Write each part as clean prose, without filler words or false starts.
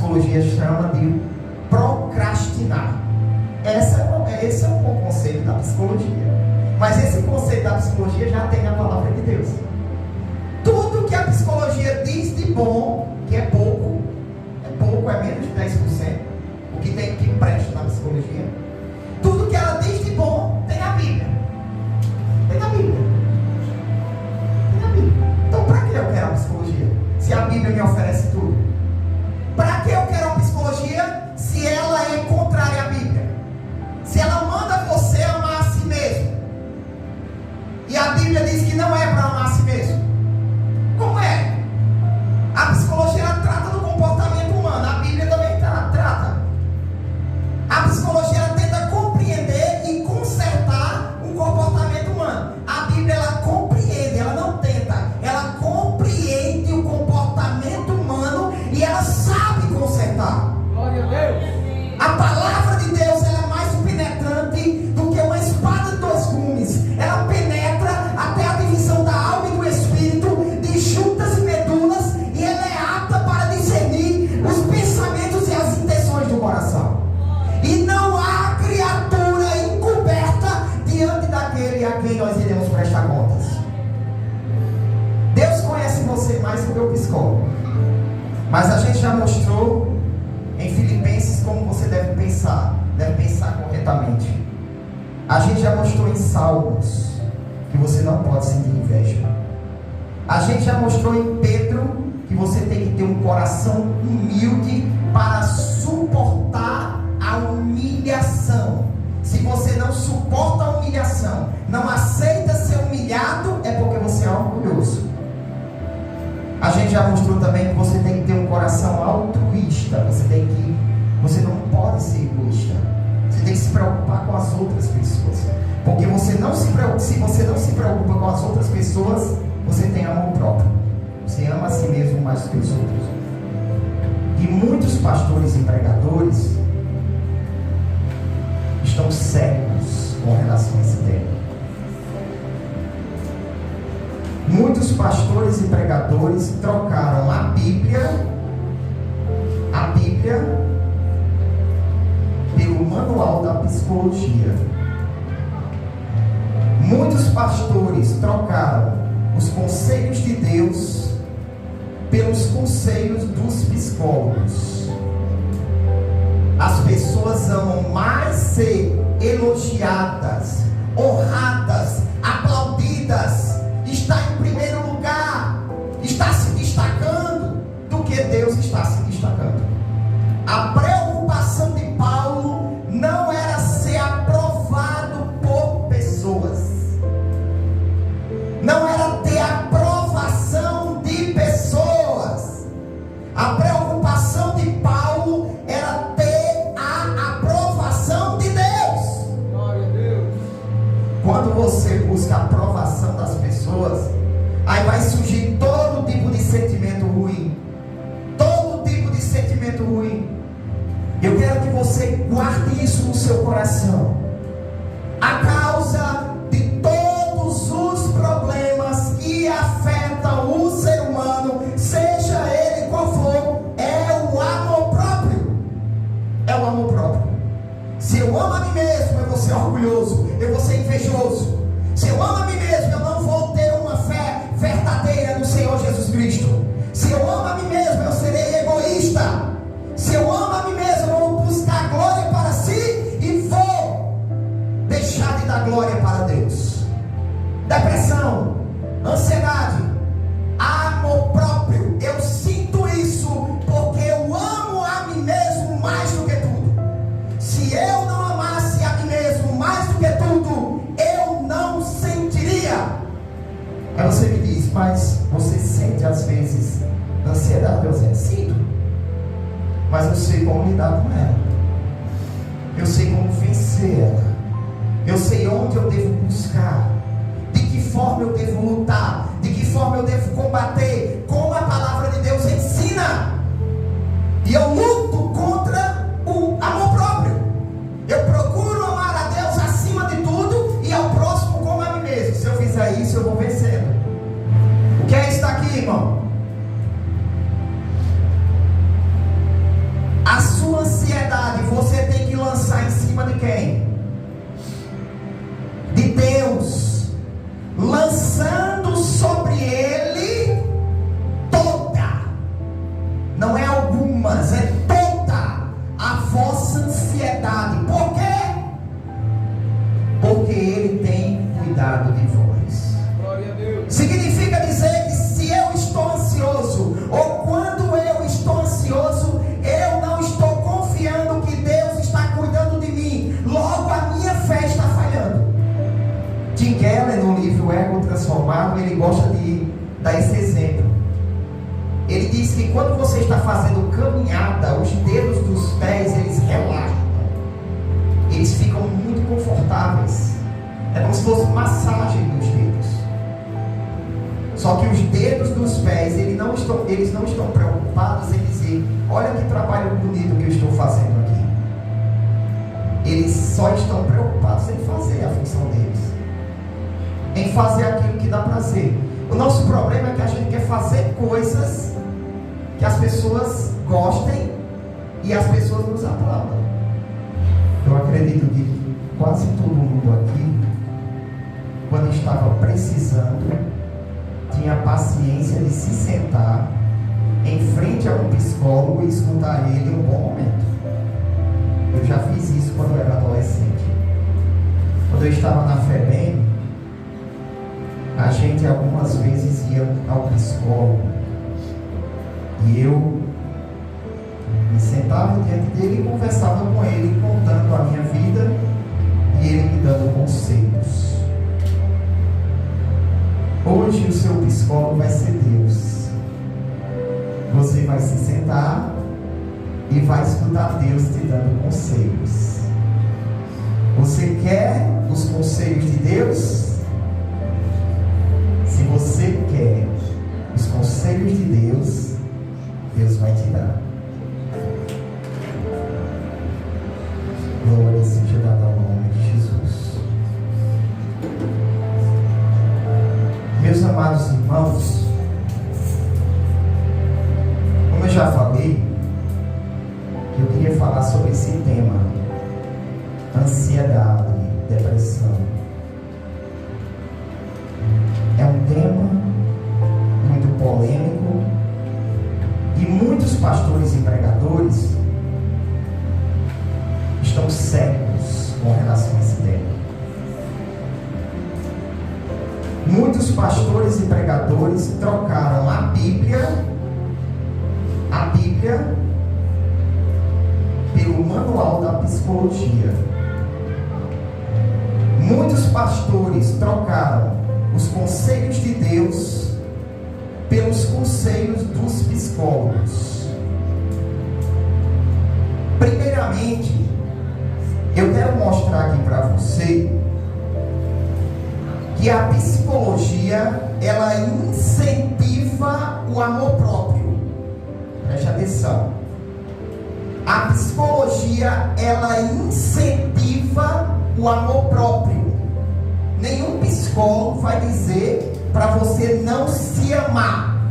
psicologia chama de procrastinar. Esse é um bom conceito da psicologia. Mas esse conceito da psicologia já tem na palavra de Deus. Tudo que a psicologia diz de bom, que é pouco, é menos de 10%, o que tem que presta na psicologia. Tudo que ela diz de bom tem a Bíblia. Tem na Bíblia. Tem na Bíblia. Então, para que eu quero a psicologia? Se a Bíblia me oferece tudo. Para que eu quero a psicologia se ela é contrária à Bíblia? Se ela manda você amar a si mesmo, e a Bíblia diz que não é para amar a si mesmo, como é? A psicologia ela trata do comportamento humano, a Bíblia também trata. A psicologia ela tenta compreender e consertar o comportamento humano. A Bíblia ela compreende, ela não tenta, ela compreende o comportamento humano e ela sabe consertar. Glória a Deus. A palavra de Deus ela é mais penetrante do que uma espada de dois gumes. Ela penetra até a divisão da alma e do espírito, de juntas e medulas, e ela é apta para discernir os pensamentos e as intenções do coração. E não há criatura encoberta diante daquele a quem nós iremos prestar contas. Deus conhece você mais do que o psicólogo. Mas a gente já mostrou em Filipenses como você deve pensar corretamente. A gente já mostrou em Salmos que você não pode sentir inveja. A gente já mostrou em Pedro que você tem que ter um coração humilde para suportar a humilhação. Se você não suporta a humilhação, não aceita ser humilhado, é porque você é orgulhoso. A gente já mostrou também que você tem que ter um coração altruísta. Você não pode ser egoísta. Você tem que se preocupar com as outras pessoas. Porque se você não se preocupa com as outras pessoas, você tem amor próprio. Você ama a si mesmo mais do que os outros. E muitos pastores e pregadores estão cegos com relação a esse tema. Muitos pastores e pregadores trocaram a Bíblia pelo manual da psicologia. Muitos pastores trocaram os conselhos de Deus pelos conselhos dos psicólogos. As pessoas amam mais ser elogiadas, honradas, aplaudidas, estar em primeiro lugar, estar se destacando, do que Deus está se destacando. A preocupação de Paulo não era ser aprovado por pessoas, não era ter aprovação de pessoas. A preocupação de Paulo era ter a aprovação de Deus. Glória a Deus. Quando você busca a aprovação das pessoas, aí vai surgir todo tipo de sentimento ruim. Todo tipo de sentimento ruim. Eu quero que você guarde isso no seu coração. A causa de todos os problemas que afetam o ser humano, seja ele qual for, é o amor próprio. É o amor próprio. Se eu amo a mim mesmo, eu vou ser orgulhoso, eu vou ser invejoso. Se eu amo a mim mesmo, eu não vou ter uma fé verdadeira no Senhor Jesus Cristo. Se eu amo a mim mesmo, eu serei egoísta. Se eu amo a mim mesmo, eu vou buscar glória para si e vou deixar de dar glória para Deus. Depressão, ansiedade, amor próprio. Eu sinto isso porque eu amo a mim mesmo mais do que tudo. Se eu não amasse a mim mesmo mais do que tudo, eu não sentiria. Aí você me diz, mas você sente às vezes ansiedade? Eu sinto, mas eu sei como lidar com ela. Eu sei como vencer ela. Eu sei onde eu devo buscar, de que forma eu devo lutar, de que forma eu devo combater, como a palavra de Deus ensina. E eu luto contra o amor próprio. Eu procuro amar a Deus acima de tudo e ao próximo como a mim mesmo. Se eu fizer isso, eu vou vencendo. O que é isso daqui, irmão? Tiago, ele gosta de dar esse exemplo. Ele diz que quando você está fazendo caminhada, os dedos dos pés, eles relaxam. Eles ficam muito confortáveis. É como se fosse massagem dos dedos. Só que os dedos dos pés, eles não estão preocupados em dizer: olha que trabalho bonito que eu estou fazendo aqui. Eles só estão preocupados em fazer a função deles, em fazer aquilo que dá prazer. O nosso problema é que a gente quer fazer coisas que as pessoas gostem e as pessoas nos aplaudam. Eu acredito que quase todo mundo aqui, quando estava precisando, tinha paciência de se sentar em frente a um psicólogo e escutar ele um bom momento. Eu já fiz isso quando eu era adolescente. Quando eu estava na FEBEM, a gente algumas vezes ia ao psicólogo e eu me sentava diante dele e conversava com ele, contando a minha vida e ele me dando conselhos. Hoje o seu psicólogo vai ser Deus. Você vai se sentar e vai escutar Deus te dando conselhos. Você quer os conselhos de Deus? Se você quer os conselhos de Deus, Deus vai te dar. Glória seja dada ao nome de Jesus. Meus amados irmãos, como eu já falei, eu queria falar sobre esse tema: ansiedade, depressão. É um tema muito polêmico e muitos pastores e pregadores estão cegos com relação a esse tema. Muitos pastores e pregadores trocaram a Bíblia pelo manual da psicologia. Muitos pastores trocaram os conselhos de Deus pelos conselhos dos psicólogos. Primeiramente, eu quero mostrar aqui para você que a psicologia, ela incentiva o amor próprio. Preste atenção. A psicologia, ela incentiva o amor próprio. Nenhum psicólogo vai dizer para você não se amar.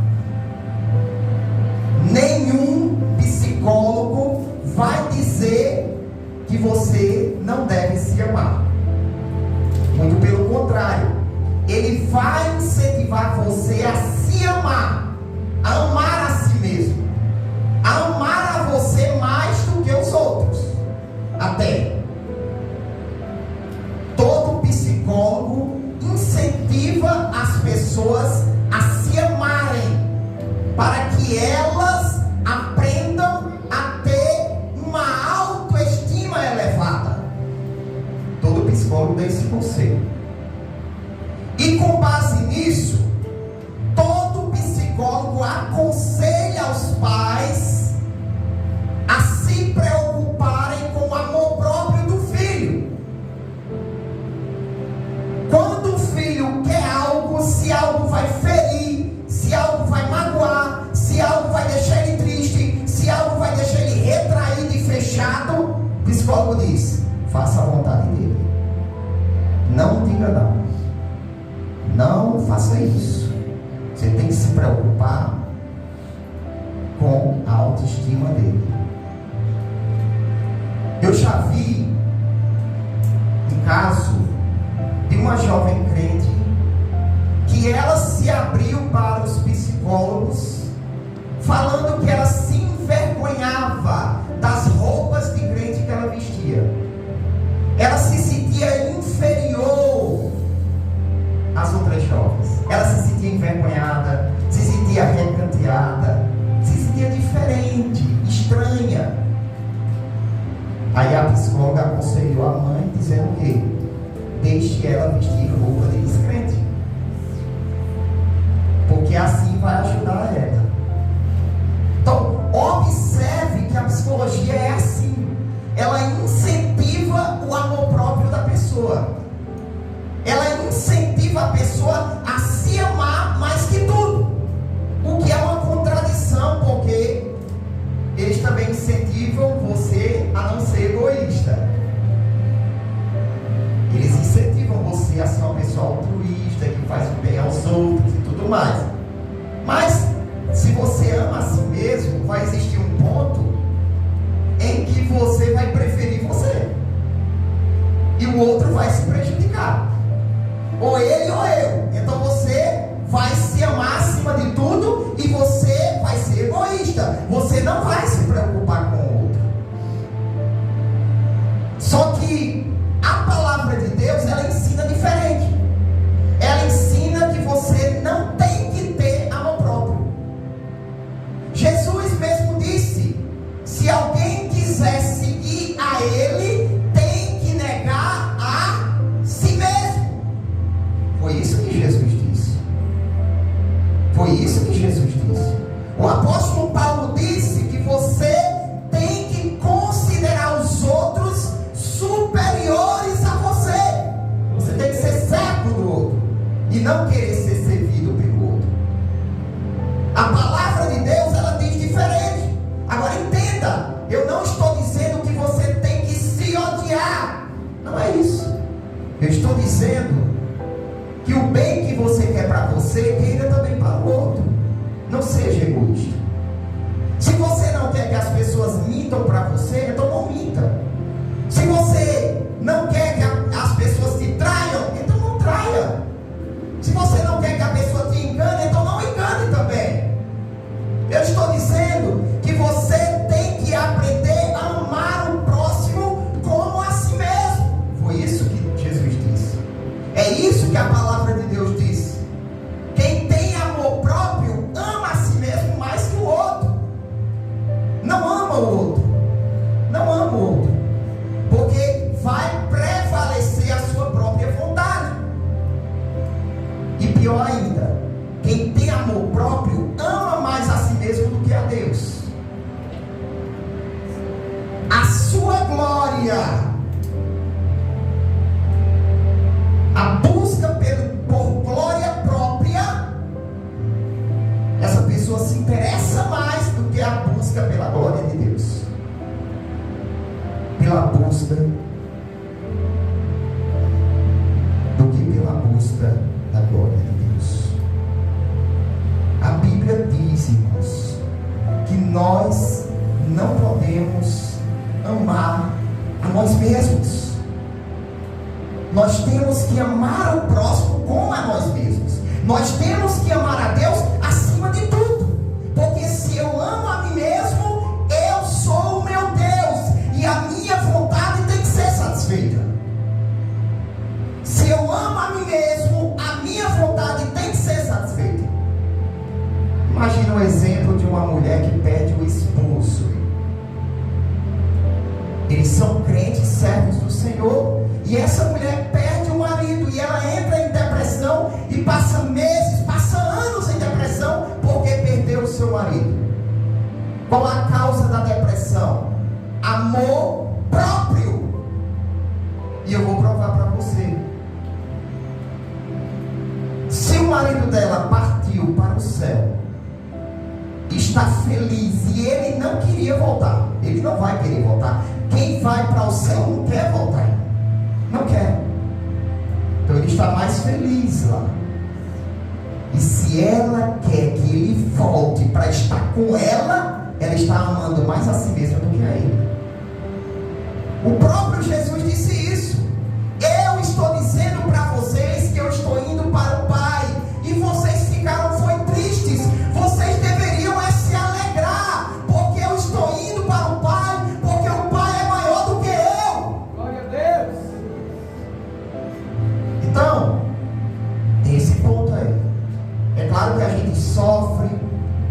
Nenhum psicólogo vai dizer que você não deve se amar. Muito pelo contrário, ele vai incentivar você a se amar, a amar a si mesmo, a amar a você mais do que os outros. Até todo psicólogo incentiva as pessoas a se amarem, para que elas aprendam a ter uma autoestima elevada. Todo psicólogo dá esse conselho. E com base nisso, todo psicólogo aconselha os pais a se preocuparem com o amor próprio do filho. Quando o filho quer algo, se algo vai ferir, se algo vai magoar, se algo vai deixar ele triste, se algo vai deixar ele retraído e fechado, o psicólogo diz: faça a vontade dele. Não diga não. Não faça isso. Você tem que se preocupar com a autoestima dele. Eu já vi um caso de uma jovem crente que ela se abriu para os psicólogos, falando que ela se envergonhava das roupas de crente que ela vestia. Ela se sentia inferior às outras jovens. Ela se sentia envergonhada, se sentia recanteada, se sentia diferente, estranha. Aí a psicóloga aconselhou a mãe, dizendo que deixe ela vestir roupa de descrente. porque assim vai ajudar ela. Então, observe que a psicologia é assim. Ela incentiva o amor próprio da pessoa. Ela incentiva a pessoa a se amar mais que tudo. O que é uma contradição, porque eles também incentivam você a não ser egoísta. Eles incentivam você a ser uma pessoa altruísta, que faz o bem aos outros e tudo mais. Mas, se você ama a si mesmo, vai existir um ponto em que você vai preferir você. E o outro vai se prejudicar. Ou ele ou eu. Então você vai se amar acima de tudo e você vai ser egoísta. Você não vai se preocupar com o outro. Só que a palavra de Deus, ela ensina diferente. Ela ensina que você não tem que ter amor próprio. Jesus mesmo disse: se alguém quiser seguir a Ele, tem que negar a si mesmo. Foi isso que Jesus disse. Foi isso que Jesus disse. O apóstolo Paulo disse que você tem que considerar os outros superiores a você. Você tem que ser servo do outro e não querer ser servido pelo outro. A palavra de Deus, ela diz diferente. Agora entenda, eu não estou dizendo que você tem que se odiar. Não é isso. Eu estou dizendo que o bem que você quer para você, queira também para o outro. Não seja egoísta. Se você não quer que as pessoas mintam para você, então não minta. Se você não quer que as pessoas te traiam, então não traia. Se você não quer que a pessoa te engane, então não engane também. Eu estou dizendo que você tem que aprender a amar o próximo como a si mesmo. Foi isso que Jesus disse. É isso que a palavra de Deus diz. Quem tem amor próprio ama a si mesmo mais que o outro. Não ama o outro. Não ama o outro. Porque vai prevalecer a sua própria vontade. E pior ainda, quem tem amor próprio ama mais a si mesmo do que a Deus. A sua glória, a busca por glória própria, essa pessoa se interessa mais do que a busca pela glória de Deus. Pela busca do que pela busca da glória de Deus. A Bíblia diz, irmãos, que nós não podemos amar a nós mesmos. Nós temos que amar o próximo como a nós mesmos. Nós temos que amar a Deus acima de tudo. Porque se eu amo a mim mesmo, eu sou o meu Deus. E a minha vontade tem que ser satisfeita. Se eu amo a mim mesmo, a minha vontade tem que ser satisfeita. Imagina o exemplo de uma mulher que perde o esposo. Eles são crentes, servos do Senhor, e essa mulher perde o marido, e ela entra em depressão, e passa meses, passa anos em depressão, porque perdeu o seu marido. Qual a causa da depressão? Amor próprio. E eu vou provar para você. Se o marido dela partiu para o céu, está feliz, e ele não queria voltar, ele não vai querer voltar. Quem vai para o céu não quer voltar, não quer. Então ele está mais feliz lá. E se ela quer que ele volte para estar com ela, ela está amando mais a si mesma do que a ele. O próprio Jesus disse isso. Eu estou dizendo para vocês que eu estou indo para o Pai, e vocês ficaram tristes. Vocês deveriam se alegrar, porque eu estou indo para o Pai, porque o Pai é maior do que eu. Glória a Deus. Então, tem esse ponto aí. É claro que a gente sofre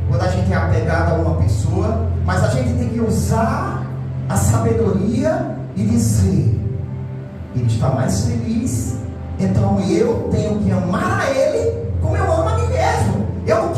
quando a gente é apegado a uma pessoa, mas a gente tem que usar a sabedoria e dizer: ele está mais feliz, então eu tenho que amar a ele como eu amo a mim mesmo. Eu não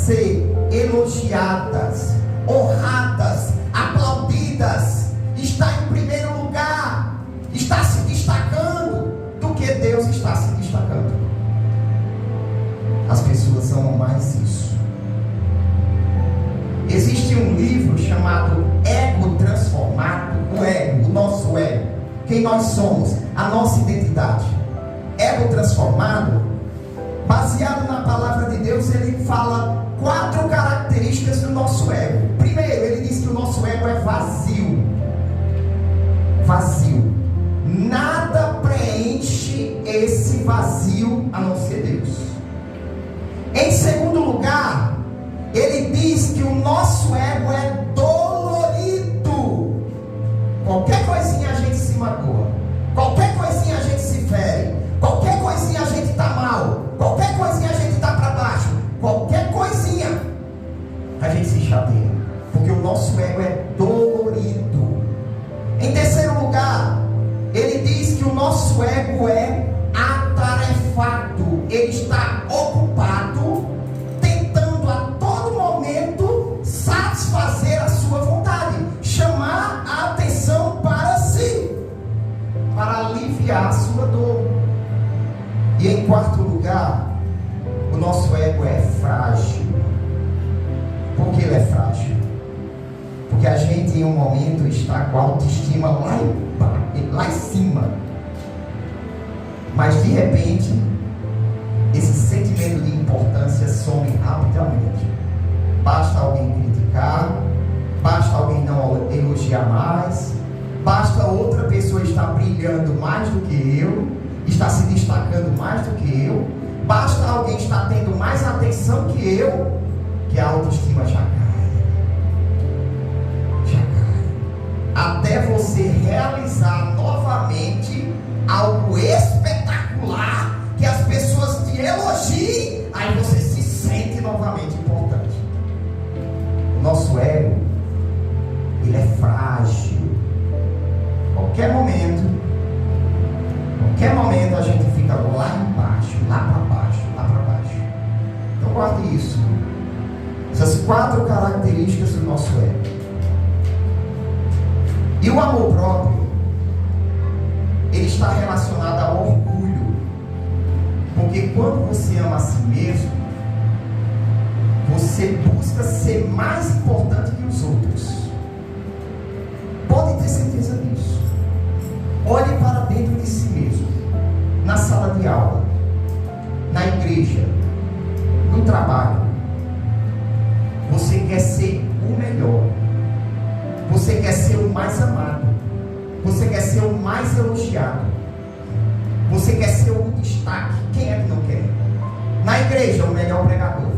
ser elogiadas, honradas, aplaudidas, está em primeiro lugar, está se destacando do que Deus está se destacando. As pessoas amam mais isso. Existe um livro chamado Ego Transformado. O ego, o nosso ego, quem nós somos, a nossa identidade. Ego Transformado, baseado na palavra de Deus, ele fala 4 características do nosso ego. Primeiro, ele diz que o nosso ego é vazio. Vazio. Nada preenche esse vazio a não ser Deus. Em segundo lugar, ele diz que o nosso ego é dolorido. Qualquer coisinha a gente se magoa, qualquer coisinha a gente se fere, qualquer coisinha a gente está mal, qualquer coisinha a gente está para baixo, qualquer coisinha a gente se chateia, porque o nosso ego é dolorido. Em terceiro lugar, ele diz que o nosso ego é atarefado. Ele está ocupado, tentando a todo momento satisfazer a sua vontade, chamar a atenção para si, para aliviar a sua dor. E em quarto lugar, o nosso ego é frágil. Por que ele é frágil? Porque a gente em um momento está com a autoestima lá em cima, mas de repente esse sentimento de importância some rapidamente. Basta alguém criticar, basta alguém não elogiar mais, basta outra pessoa estar brilhando mais do que eu, está se destacando mais do que eu, basta alguém estar tendo mais atenção que eu, que a autoestima já cai. Até você realizar novamente algo espetacular, que as pessoas te elogiem, aí você se sente novamente importante. O nosso ego, ele é frágil. Qualquer momento a gente fica lá embaixo, lá para baixo, lá para baixo. Então guarde isso. Essas 4 características do nosso ego. E o amor próprio, ele está relacionado ao orgulho. Porque quando você ama a si mesmo, você busca ser mais importante que os outros. Pode ter certeza disso. Olhe para dentro de si mesmo, na sala de aula, na igreja, no trabalho. Você quer ser o melhor. Você quer ser o mais amado. Você quer ser o mais elogiado. Você quer ser o destaque. Quem é que não quer? Na igreja, o melhor pregador.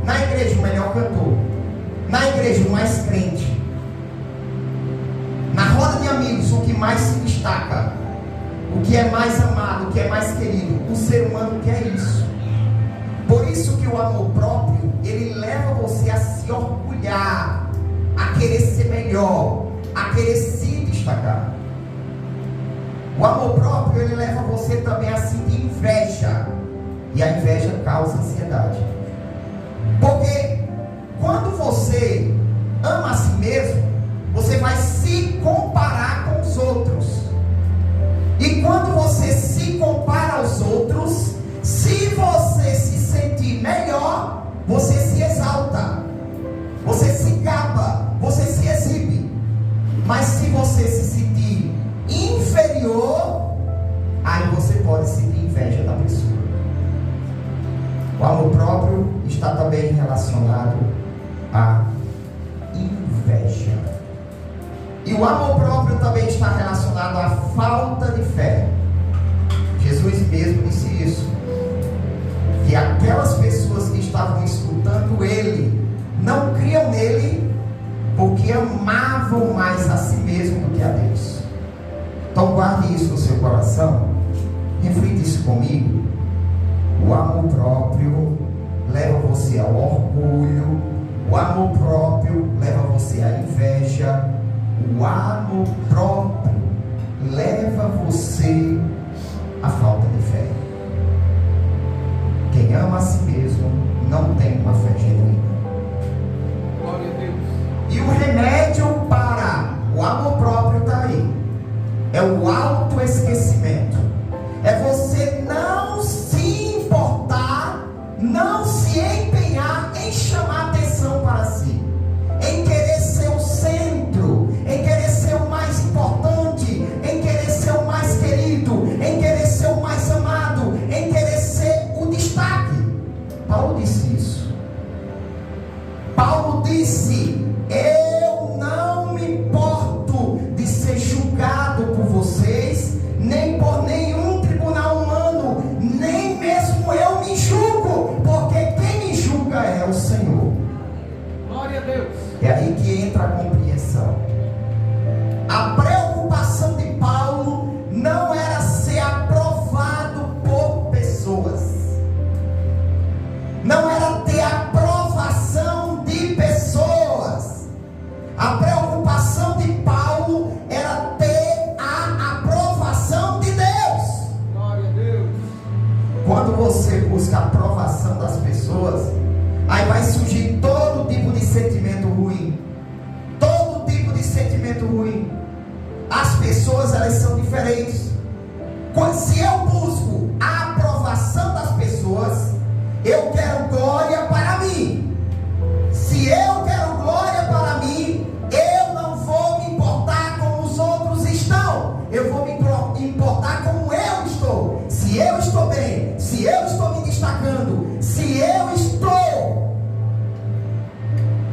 Na igreja, o melhor cantor. Na igreja, o mais crente. Na roda de amigos, o que mais se destaca. O que é mais amado, o que é mais querido. O ser humano quer isso. Por isso que o amor próprio, ele leva você a se orgulhar, a querer ser melhor, a querer se destacar. O amor próprio, ele leva você também a sentir inveja, e a inveja causa ansiedade. Porque quando você ama a si mesmo, você vai se comparar com os outros. E quando você se compara aos outros, se você se sentir melhor, você se exalta, você se gaba, você se exibe. Mas se você se sentir inferior, aí você pode sentir inveja da pessoa. O amor próprio está também relacionado à inveja. E o amor próprio também está relacionado à falta de fé. Jesus mesmo disse isso, que aquelas pessoas que estavam escutando ele não criam nele, porque amavam mais a si mesmo do que a Deus. Então guarde isso no seu coração, reflita isso comigo. O amor próprio leva você ao orgulho, o amor próprio leva você à inveja, o amor próprio leva você à falta de fé. Quem ama a si mesmo não tem uma fé genuína. é o autoesquecimento. É você não se importar, não se empenhar em chamar atenção para si, em querer ser o centro, em querer ser o mais importante, em querer ser o mais querido, em querer ser o mais amado, em querer ser o destaque. Paulo disse isso. Paulo disse: eu não me importo de ser julgado por vocês, nem por nenhum tribunal humano, nem mesmo eu me julgo, porque quem me julga é o Senhor. Glória a Deus. É aí que entra a compreensão. A preocupação de Paulo não era ser aprovado por pessoas, não era ter aprovação de pessoas. A preocupação de Paulo era ter a aprovação de Deus. Glória a Deus. Quando você busca a aprovação das pessoas, aí vai surgir todo tipo de sentimento ruim. Todo tipo de sentimento ruim. As pessoas, elas são diferentes. Se eu busco a aprovação das pessoas, eu quero glória para mim. Se eu quero glória para mim, eu não vou me importar como os outros estão. Eu vou me importar como eu estou. Se eu estou bem, se eu estou me destacando, se eu estou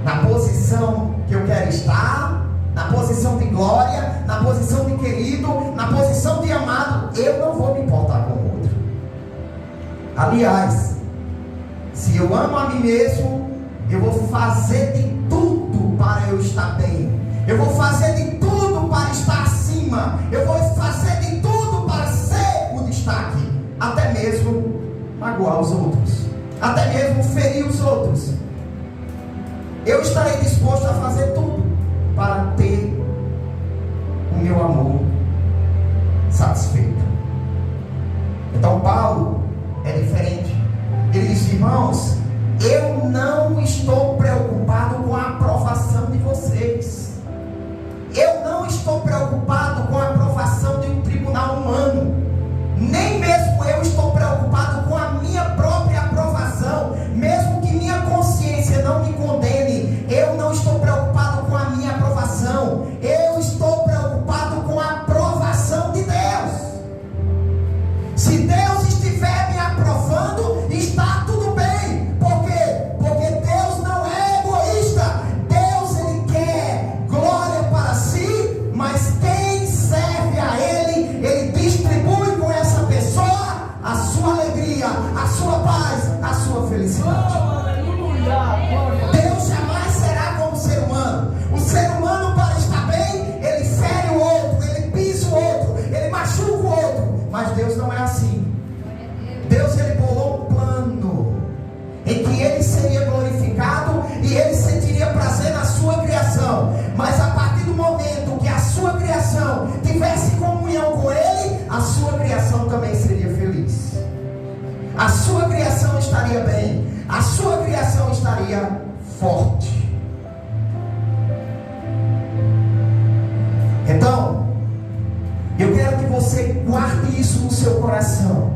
na posição que eu quero estar, na posição de glória, na posição de querido, na posição de amado, eu não vou me importar com o outro. Aliás, se eu amo a mim mesmo, eu vou fazer de tudo para eu estar bem. Eu vou fazer de tudo para estar acima. Eu vou fazer de tudo para ser o destaque. Até mesmo magoar os outros, até mesmo ferir os outros. Eu estarei disposto a fazer tudo para ter o meu amor satisfeito. Então Paulo é diferente. Ele diz: irmãos, eu não estou preocupado com a aprovação de vocês. Eu não estou preocupado com a aprovação de um tribunal humano. Nem mesmo eu estou preocupado com a minha própria aprovação. Mesmo que minha consciência não me condene, eu não estou preocupado com a minha aprovação. Eu estou preocupado com a aprovação de Deus. Se Deus estiver me aprovando, está tudo bem. Por quê? Porque Deus não é egoísta. Deus, Ele quer glória para si, mas quem serve a Ele, Ele distribui com essa pessoa a sua alegria, a sua paz, a sua felicidade. Deus jamais será como o ser humano. O ser humano, para estar bem, ele fere o outro, ele pisa o outro, ele machuca o outro. Mas Deus não é assim. Deus, Ele bolou um plano em que Ele seria glorificado e Ele sentiria prazer na sua criação. Mas a partir do momento que a sua criação tivesse comunhão com Ele, a sua criação também seria feliz. A sua criação estaria bem. A sua criação estaria forte. Então, eu quero que você guarde isso no seu coração.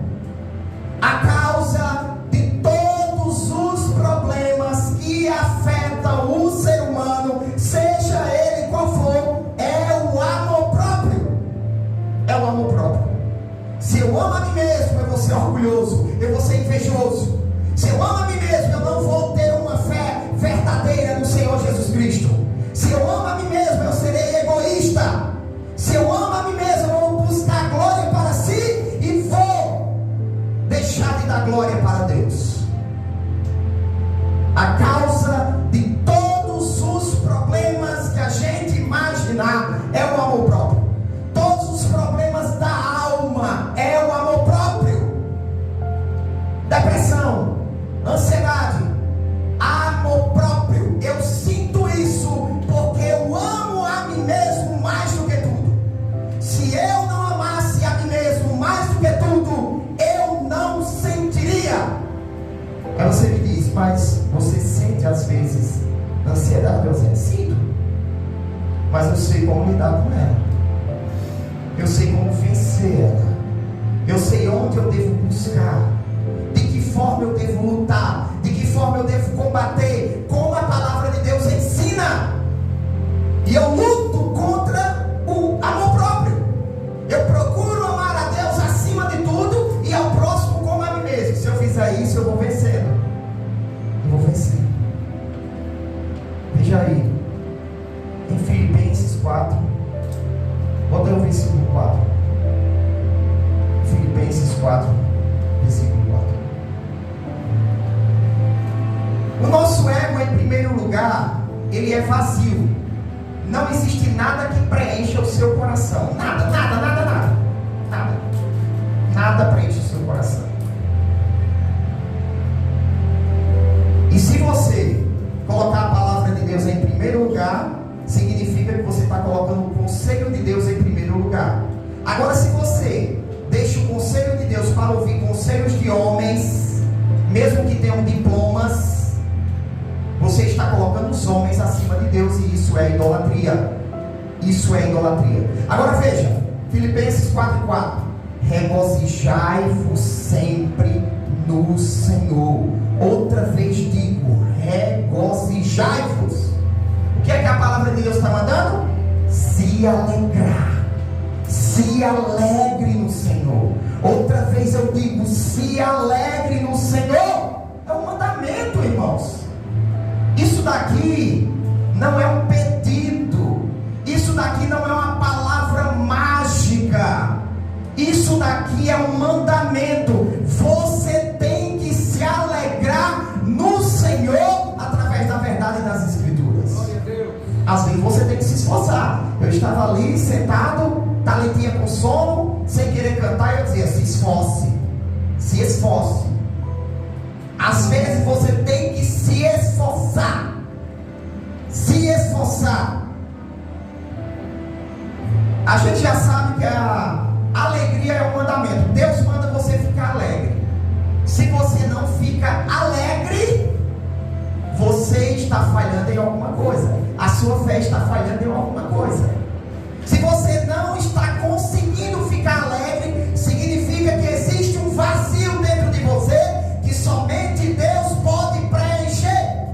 A causa de todos os problemas que afetam o ser humano, seja ele qual for, é o amor próprio. É o amor próprio. Se eu amo a mim mesmo, eu vou ser orgulhoso, eu vou ser invejoso. Se eu amo a mim mesmo, eu não vou ter uma fé verdadeira no Senhor Jesus Cristo. Se eu amo a mim mesmo, eu serei egoísta. Se eu amo a mim mesmo, eu vou buscar glória para si e vou deixar de dar glória para Deus. A causa de todos os problemas que a gente imaginar é o amor próprio. Todos os problemas da alma é o amor próprio. Depressão, ansiedade, amor próprio. Eu sinto isso porque eu amo a mim mesmo mais do que tudo. Se eu não amasse a mim mesmo mais do que tudo, eu não sentiria. Aí você me diz: mas você sente às vezes ansiedade? Eu sinto, mas eu sei como lidar com ela. Eu sei aonde eu devo buscar, de que forma eu devo lutar, de que forma eu devo combater, como a palavra de Deus ensina. E eu luto contra o amor próprio. Eu procuro amar a Deus acima de tudo e ao próximo como a mim mesmo. Se eu fizer isso, eu vou vencendo. Eu vou vencer. Veja aí, em Filipenses 4, bota aí o versículo 4. Filipenses 4, versículo 4. O nosso ego, em primeiro lugar, ele é vazio. Não existe nada que preencha o seu coração. Nada. Nada preenche o seu coração. E se você colocar a palavra de Deus em primeiro lugar, significa que você está colocando o conselho de Deus em primeiro lugar. Agora, se você deixa o conselho de Deus para ouvir conselhos de homens, mesmo que tenham diplomas, você está colocando os homens acima de Deus, e isso é idolatria. Isso é idolatria. Agora veja, Filipenses 4:4. Regozijai-vos sempre no Senhor. Outra vez digo, regozijai-vos. O que é que a palavra de Deus está mandando? Se alegrar. Se alegre no Senhor. Outra vez eu digo, se alegre no Senhor. É um mandamento, irmãos. Isso daqui não é um pedido. Isso daqui não é uma palavra mágica. Isso daqui é um mandamento. Você tem que se alegrar no Senhor através da verdade das Escrituras. Glória a Deus. Às vezes você tem que se esforçar. Eu estava ali sentado, Thalitinha com sono, sem querer cantar, e eu dizia, se esforce. Se esforce. Às vezes você tem que se esforçar. Se esforçar. A gente já sabe que a alegria é um mandamento. Deus manda você ficar alegre. Se você não fica alegre, você está falhando em alguma coisa. A sua fé está falhando em alguma coisa. Se você não está conseguindo ficar alegre, significa que existe um vazio dentro de você que somente Deus pode preencher.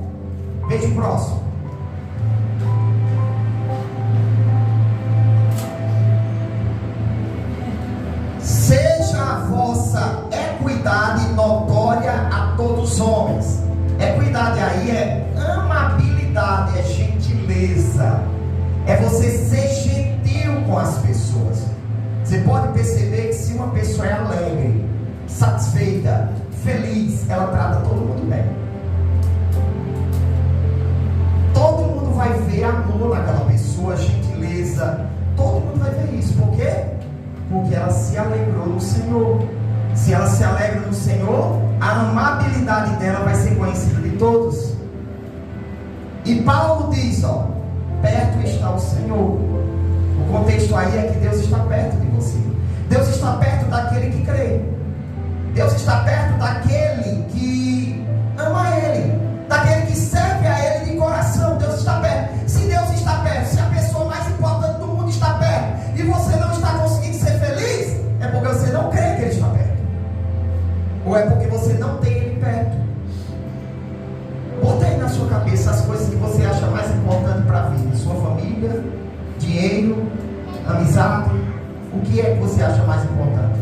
Veja o próximo. Seja a vossa equidade notória a todos os homens. Equidade aí é amabilidade, é gentileza, é você ser gentil com as pessoas. Você pode perceber que se uma pessoa é alegre, satisfeita, feliz, ela trata todo mundo bem. Todo mundo vai ver amor naquela pessoa, gentileza. Todo mundo vai ver isso. Por quê? Porque ela se alegrou no Senhor. Se ela se alegra no Senhor, a amabilidade dela vai ser conhecida de todos. E Paulo diz, ó, perto está o Senhor. O contexto aí é que Deus está perto de você. Deus está perto daquele que crê. Deus está perto daquele que ama Ele, daquele que serve a Ele de coração. Deus está perto. Se Deus está perto, se a pessoa mais importante do mundo está perto, e você não está conseguindo ser feliz, é porque você não crê que Ele está perto. Ou é porque você não tem Ele perto. Bota aí na sua cabeça as coisas que você acha mais importante para a vida. Sua família, dinheiro, amizade. O que é que você acha mais importante?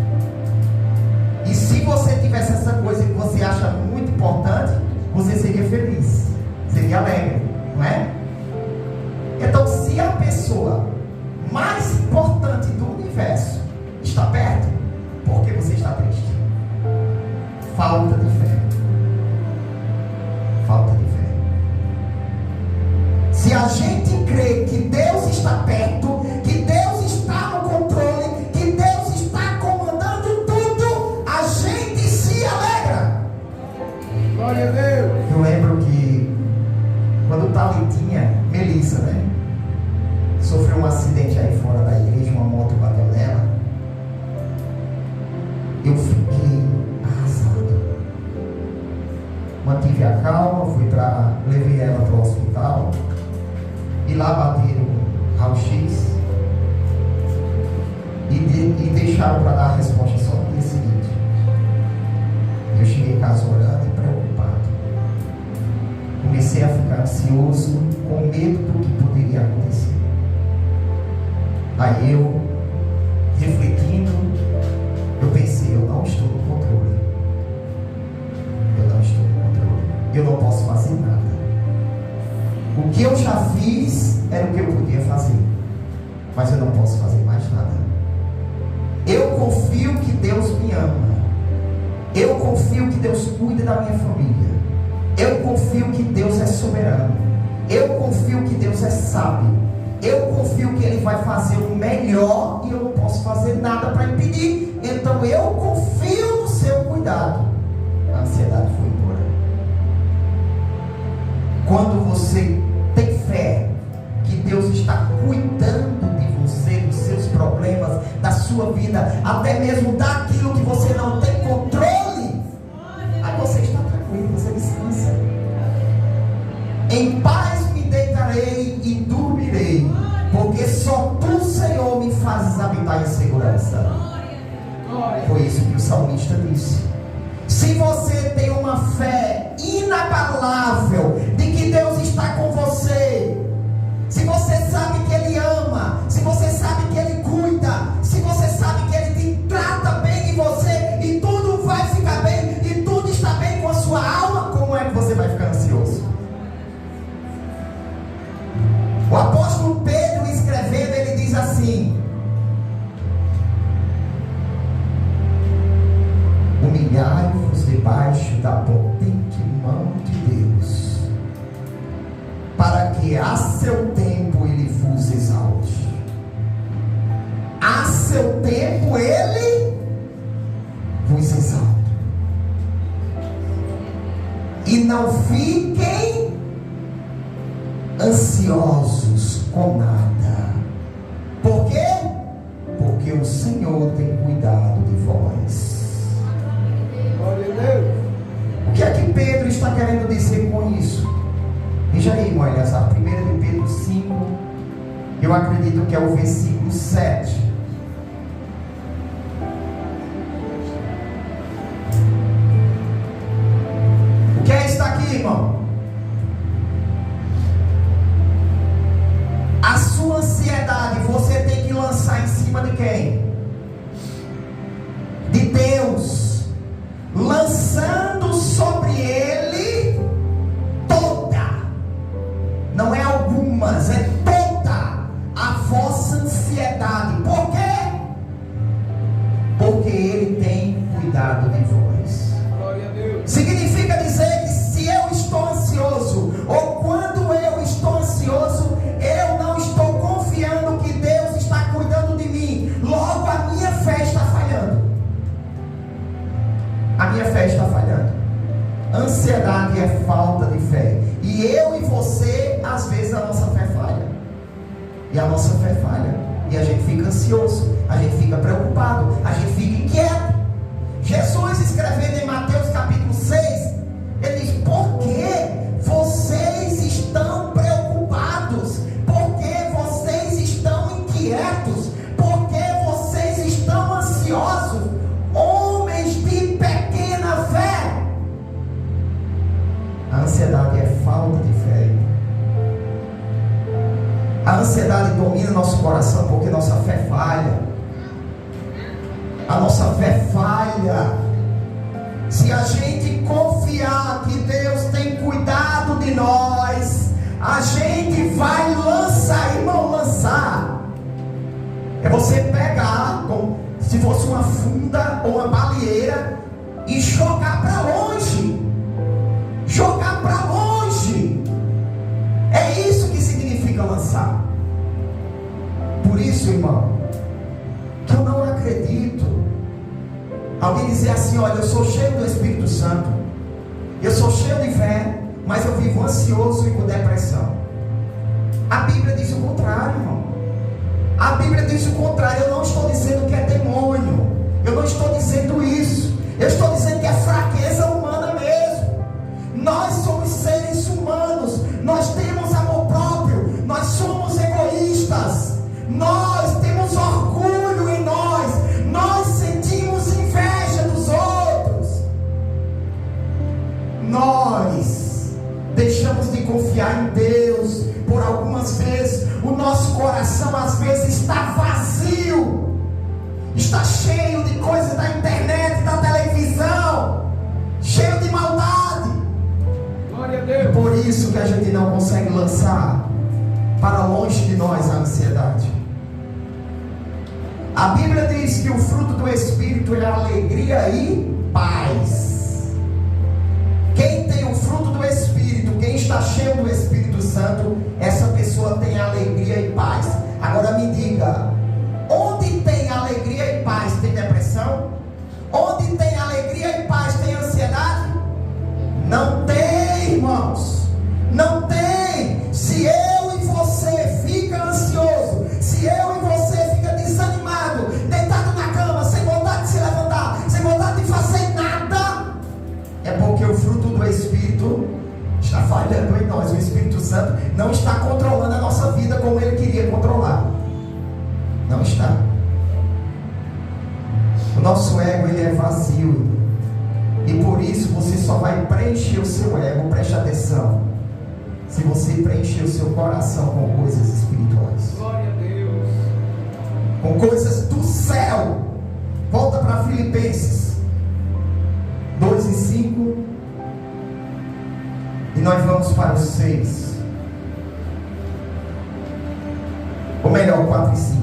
E se você tivesse essa coisa que você acha muito importante, você seria feliz, seria alegre, não é? Então, se a pessoa mais importante do universo está perto, por que você está triste? Falta de fé. Falta de fé. Se a gente crê que Deus está perto, que Deus está no controle, que Deus está comandando tudo, a gente se alegra. Glória a Deus. Eu lembro que quando Thalitinha, Melissa, né, sofreu um acidente aí fora da igreja, uma moto bateu nela, eu fiquei arrasado. Mantive a calma, levei ela para o hospital, e lá bateram raio-x e deixaram para dar a resposta só no dia seguinte. cheguei em casa orando e preocupado. Comecei a ficar ansioso, com medo do que poderia acontecer. Aí eu, refletindo, eu pensei, eu não estou no controle. Eu não estou no controle. Eu não posso fazer nada. O que eu já fiz era o que eu podia fazer, mas eu não posso fazer mais nada. Eu confio que Deus me ama. Eu confio que Deus cuida da minha família. Eu confio que Deus é soberano. Eu confio que Deus é sábio. Eu confio que Ele vai fazer o melhor e eu não posso fazer nada para impedir. Então eu confio no seu cuidado. A ansiedade foi embora. Quando você tem fé que Deus está cuidando de você, dos seus problemas, da sua vida, até mesmo daquilo que você não tem controle, aí você está tranquilo, você descansa. Em paz me deitarei e dormirei, porque só tu, Senhor, me fazes habitar em segurança. Foi isso que o salmista disse. Se você tem uma fé inabalável de que Deus está com você, se você sabe que Ele ama, se você sabe que Ele cuida, se você sabe que Ele te trata bem de você e tudo vai ficar bem e tudo está bem com a sua alma, como é que você vai ficar ansioso? O apóstolo Pedro, escrevendo, ele diz assim: humilhai-vos debaixo da potente mão de Deus, para que a seu tempo Ele vos exalte. A seu tempo Ele vos exalte. E não fiquem ansiosos com nada. Por quê? Porque o Senhor tem cuidado de vós. Glória a Deus. O que é que Pedro está querendo dizer com isso? Veja aí, irmão Eleazar, 1 de Pedro 5, eu acredito que é o versículo 7. O que é isso aqui, irmão? A sua ansiedade você tem que lançar em cima de quem? De Deus. Lançando sobre Ele toda, não é algumas, é toda a vossa ansiedade. Por quê? Porque Ele tem cuidado de vós. Glória a Deus. Significa dizer que se eu estou ansioso, ou quando eu estou ansioso, eu não estou confiando que Deus está cuidando de mim. Logo a minha fé está falhando. A minha fé está falhando. Ansiedade é falta de fé. E eu e você, às vezes a nossa fé falha. E a nossa fé falha. E a gente fica ansioso, a gente fica preocupado, a gente fica inquieto. Jesus, escrevendo em Mateus capítulo 6, ele diz: por que vocês estão preocupados? Por que vocês estão inquietos? Por que vocês estão ansiosos? Homens de pequena fé. A ansiedade é falta de fé. A ansiedade domina nosso coração porque nossa fé falha. A nossa fé falha. Se a gente confiar que Deus tem cuidado de nós, a gente vai lançar, irmão, lançar. É você pegar, como se fosse uma funda ou uma baleeira, e jogar para longe. Jogar para longe. É isso que significa lançar. Por isso, irmão, que eu não acredito alguém dizer assim: olha, eu sou cheio do Espírito Santo, eu sou cheio de fé, mas eu vivo ansioso e com depressão. A Bíblia diz o contrário, irmão. A Bíblia diz o contrário. Eu não estou dizendo que é demônio, eu não estou dizendo isso. Eu estou dizendo que é fraqueza humana mesmo. Nós somos seres humanos, nós temos amor próprio, nós somos egoístas, nós temos orgulho em nós sentimos inveja dos outros. está cheio de coisas da internet, da televisão, cheio de maldade. Glória a Deus. Por isso que a gente não consegue lançar para longe de nós a ansiedade. A Bíblia diz que o fruto do Espírito é alegria e paz. Quem tem o fruto do Espírito, quem está cheio do Espírito Santo, essa pessoa tem alegria e paz. Agora me diga, onde tem alegria e paz tem depressão? Onde tem alegria e paz tem ansiedade? Não tem, irmãos. Não tem. Se eu e você fica ansioso, se eu e você fica desanimado, deitado na cama, sem vontade de se levantar, sem vontade de fazer nada, é porque o fruto do Espírito está falhando em nós. O Espírito Santo não está controlando a nossa vida como Ele queria controlar. Não está. O nosso ego, ele é vazio. E por isso você só vai preencher o seu ego, preste atenção, se você preencher o seu coração com coisas espirituais. Glória a Deus. Com coisas do céu. Volta para Filipenses 2:5. E nós vamos para o 6. Ou melhor, 4:5.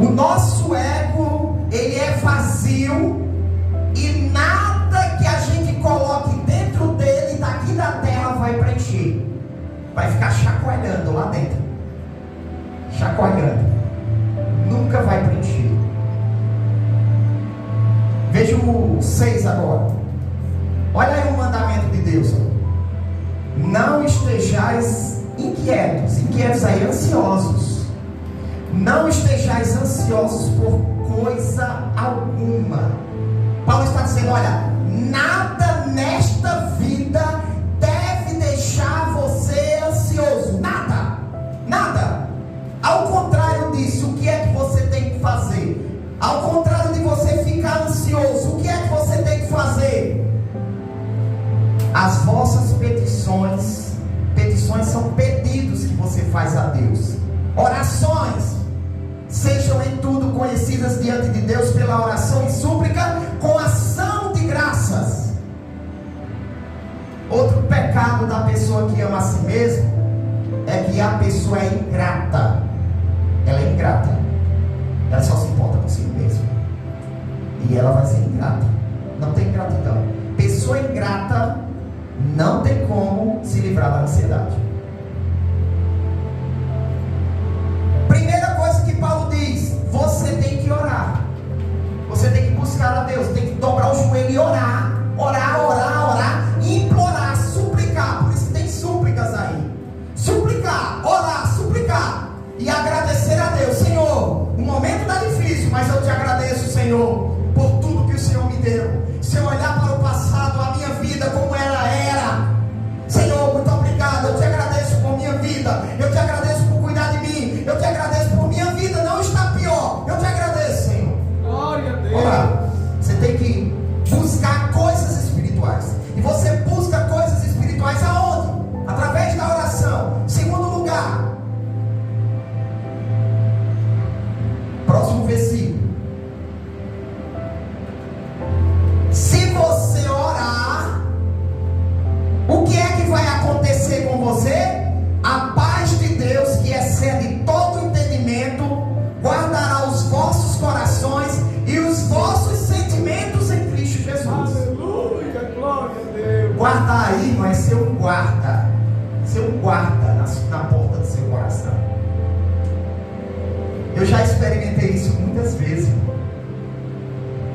O nosso ego, ele é vazio, e nada que a gente coloque dentro dele, daqui da terra, vai preencher. Vai ficar chacoalhando lá dentro. Chacoalhando. Nunca vai preencher. Veja o 6 agora. Olha aí o mandamento de Deus. Não estejais inquietos. Inquietos aí, ansiosos. Não estejais ansiosos por coisa alguma. Paulo está dizendo, olha, nada nesta vida deve deixar você ansioso. Nada. Nada. Ao contrário disso, o que é que você tem que fazer? Ao contrário de você ficar ansioso, o que é que você tem que fazer? As vossas petições são pedidos que você faz a Deus. Orações, sejam em tudo conhecidas diante de Deus pela oração e súplica com ação de graças. Outro pecado da pessoa que ama a si mesma é que a pessoa é ingrata. Ela é ingrata. Ela só se importa consigo mesma. E ela vai ser ingrata. Não tem gratidão. Pessoa ingrata não tem como se livrar da ansiedade. Primeira coisa que Paulo diz: você tem que orar. Você tem que buscar a Deus. Tem que dobrar o joelho e orar. Orar, e implorar, suplicar. Por isso tem súplicas aí. Suplicar, orar, suplicar e agradecer a Deus. Senhor, o momento está difícil, mas eu te agradeço, Senhor, por tudo que o Senhor me deu. Se eu olhar para o passado, a minha vida como ela era, Senhor, muito obrigado. Eu te agradeço por minha vida. Eu te agradeço por cuidar de mim. Eu te agradeço por minha vida não está pior. Eu te agradeço, Senhor. Glória a Deus. Ora, você tem que buscar coisas espirituais. E você busca coisas espirituais aonde? Através da oração. Segundo lugar, próximo versículo. Se você orar, o que é que vai acontecer com você? A paz de Deus, que excede todo entendimento, guardará os vossos corações e os vossos sentimentos em Cristo Jesus. Aleluia, glória a Deus. Guardar aí não é ser um guarda. Ser um guarda na porta do seu coração. Eu já experimentei isso muitas vezes.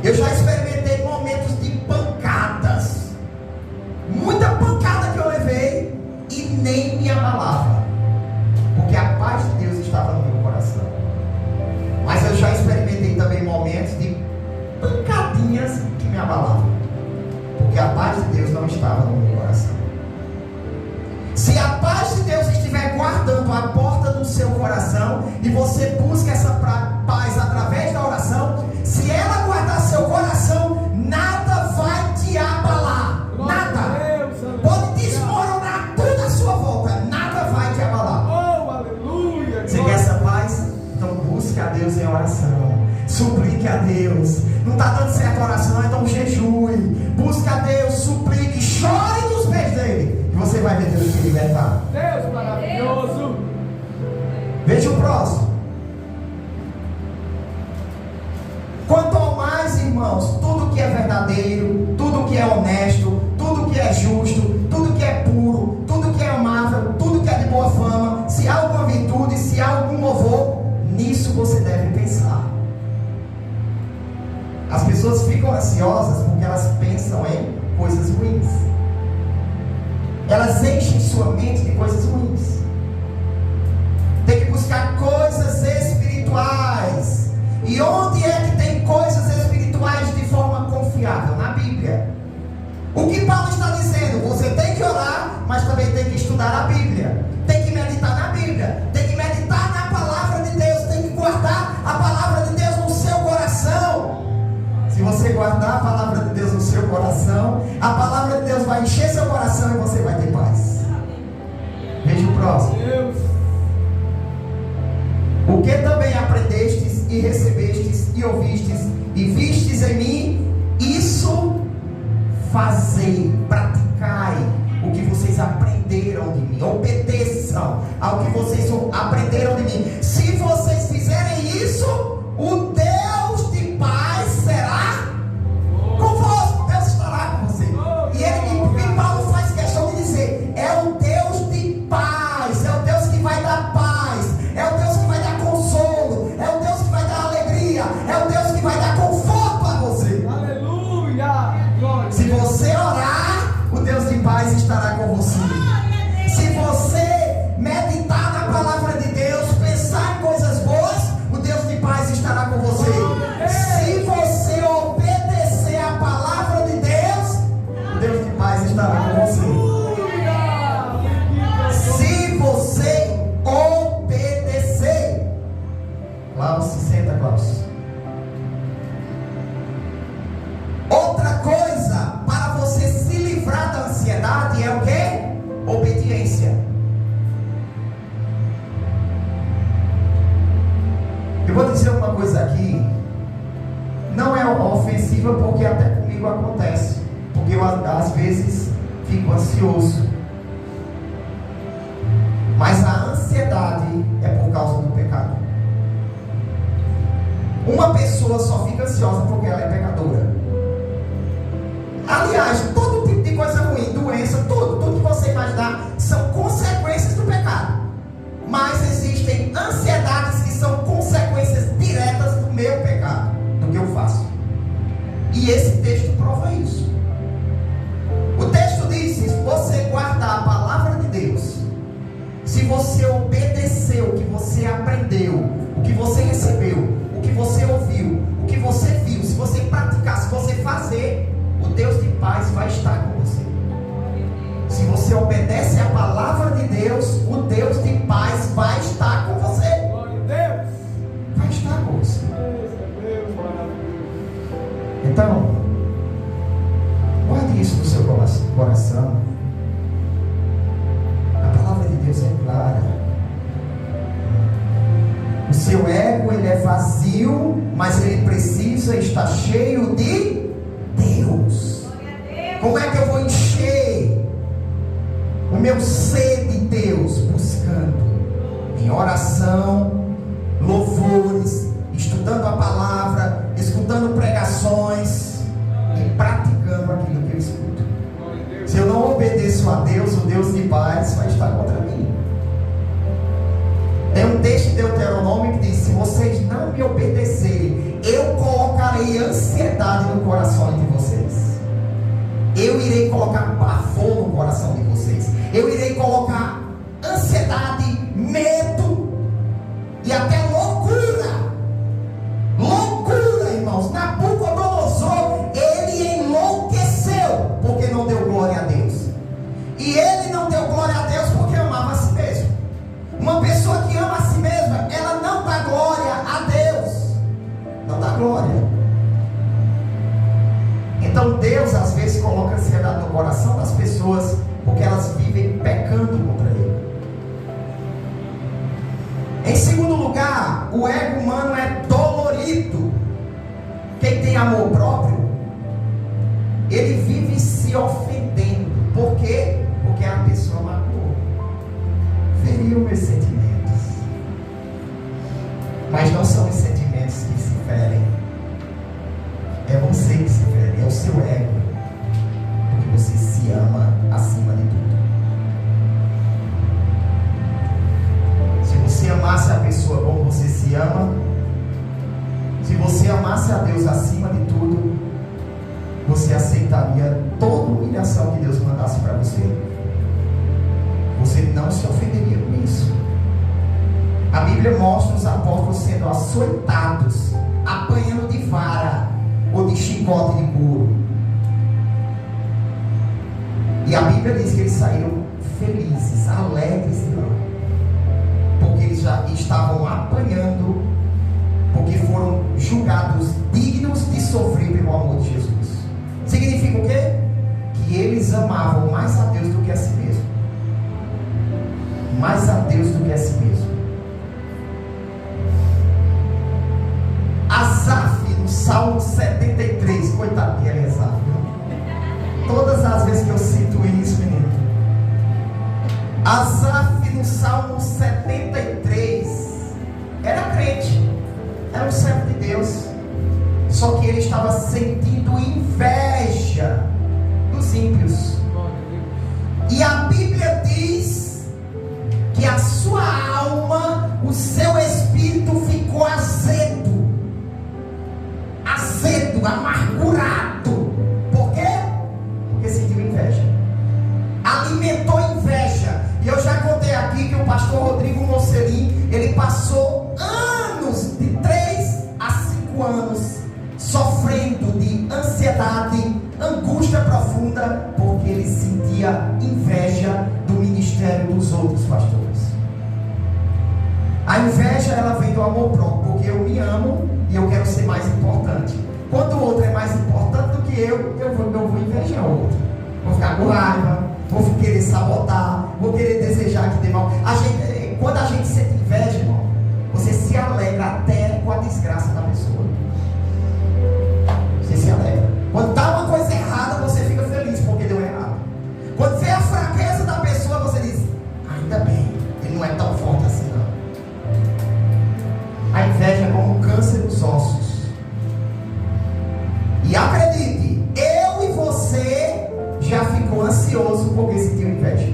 Eu já experimentei momentos de pancadas. Muita pancada que eu levei e nem me abalava. Porque a paz de Deus estava no meu coração. Mas eu já experimentei também momentos de pancadinhas que me abalavam. Porque a paz de Deus não estava no meu coração. Se a paz de Deus estiver guardando a porta do seu coração e você busca essa paz através da oração, se ela guardar seu coração, nada vai te abalar. Nada. Pode desmoronar tudo à sua volta, nada vai te abalar. Oh, aleluia. Você quer essa paz? Então busque busque a Deus em oração. Suplique a Deus. Não está dando certo a oração, então jejue. Busque a Deus, suplique, chore nos pés dele. E você vai ver Deus te libertar. Deus maravilhoso. Veja o próximo. Quanto ao mais, irmãos, tudo que é verdadeiro, tudo que é honesto, tudo que é justo, tudo que é puro, tudo que é amável, tudo que é de boa fama, se há alguma virtude, se há algum louvor, nisso você deve pensar. As pessoas ficam ansiosas porque elas pensam em coisas ruins. Elas enchem sua mente de coisas ruins. Tem que buscar coisas espirituais. E onde é que tem coisas espirituais de forma confiável? Na Bíblia. O que Paulo está dizendo? Você tem que orar, mas também tem que estudar a Bíblia. Tem que meditar na Bíblia. Tem que meditar na palavra de Deus. Tem que guardar a palavra de Deus no seu coração. Se você guardar a palavra de Deus no seu coração, a palavra de Deus vai encher seu coração e você vai ter paz. Veja o próximo. O que também aprendestes e recebestes e ouvistes e vistes em mim, isso fazei, praticai o que vocês aprenderam de mim, obedeçam ao que vocês aprenderam de mim. Se vocês fizerem isso, o Deus de paz será convosco. Deus estará com você. E Paulo faz questão de dizer: é o Deus de paz, é o Deus que vai dar paz, é o Deus que vai dar consolo, é o Deus que vai dar alegria, é o Deus que vai dar conforto a você. Aleluia! Glória. Se você orar, o Deus de paz estará com você. Se você meditar na palavra de Deus, pensar em coisas boas, o Deus de paz estará com você. Se você obedecer a palavra de Deus, o Deus de paz estará com você. Se você obedecer. Klaus, se senta, Klaus. Outra coisa para você se livrar da ansiedade é o quê? Obediência. Eu vou dizer uma coisa aqui, não é ofensiva, porque até comigo acontece, porque eu às vezes fico ansioso, mas a ansiedade é por causa do pecado. Uma pessoa só fica ansiosa porque ela é pecadora. Aliás, todo tipo de coisa ruim, doença, tudo que você imaginar são consequências do pecado. Mas existem ansiedades que são consequências diretas do meu pecado, do que eu faço. E esse texto prova isso. O texto diz: se você guardar a palavra de Deus, se você obedecer o que você aprendeu, o que você recebeu, o que você ouviu, o que você viu, se você praticar, se você fazer, o Deus de paz vai estar com você. Se você obedece a palavra de Deus, o Deus de paz vai estar com você. Vai estar com você. Então, guarde isso no seu coração. A palavra de Deus é clara. O seu ego, ele é vazio, mas ele precisa estar cheio de Deus. Como é que eu vou encher o meu ser de Deus? Buscando em oração, louvores, estudando a palavra, escutando pregações e praticando aquilo que eu escuto. Se eu não obedeço a Deus, o Deus de paz vai estar contra mim. Tem um texto de Deuteronômio que diz: se vocês não me obedecerem, eu colocarei ansiedade no coração de vocês. Eu irei colocar pavor no coração de vocês. Eu irei colocar ansiedade, medo e até loucura. Loucura, irmãos. Nabucodonosor, ele enlouqueceu porque não deu glória a Deus. E ele não deu glória a Deus porque amava a si mesmo. Uma pessoa que ama a si mesma, ela não dá glória a Deus. Não dá glória. Então Deus às vezes coloca ansiedade no coração das pessoas porque elas vivem pecando contra Ele. Em segundo lugar, o ego humano é dolorido. Quem tem amor próprio, ele vive se ofendendo. Por quê? Porque a pessoa magoou, feriu meus sentimentos. Mas não são os sentimentos que se ferem, é você que se fere, é o seu ego, porque você se ama acima de tudo. Se você amasse a pessoa como você se ama, se você amasse a Deus acima de tudo, você aceitaria toda humilhação que Deus mandasse para você. Você não se ofenderia com isso. A Bíblia mostra os apóstolos sendo açoitados, apanhando de vara ou de chicote de couro. E a Bíblia diz que eles saíram felizes, alegres de lá, porque eles já estavam apanhando, porque foram julgados dignos de sofrer pelo amor de Jesus. Significa o quê? Que eles amavam mais a Deus do que a si mesmo. Mais a Deus do que a si mesmo. Asaf, no Salmo 73, coitado dele, Asaf, viu? Todas as vezes que eu cito isso, menino. Asaf, no Salmo 73, era crente, era um servo de Deus, só que ele estava sentindo inveja dos ímpios. E a Bíblia diz que a sua alma, o seu espírito ficou azedo, amargurado. Por quê? Porque sentiu inveja, alimentou inveja. E eu já contei aqui que o pastor Rodrigo Mocelin, ele passou anos, de 3 a 5 anos, sofrendo de ansiedade, angústia profunda, porque ele sentia inveja do ministério dos outros pastores. A inveja, ela vem do amor próprio, porque eu me amo e eu quero ser mais importante. Quando o outro é mais importante do que eu vou invejar o outro, vou ficar com raiva, vou querer sabotar, vou querer desejar que dê mal. Quando a gente sente inveja, irmão, você se alegra até com a desgraça da pessoa. Você se alegra. Quando está uma coisa errada, você fica feliz porque deu errado. Quando vê a fraqueza da pessoa, você diz: ainda bem, ele não é tão forte assim não. A inveja é como um câncer nos ossos. E acredite, eu e você já ficou ansioso porque sentiu inveja.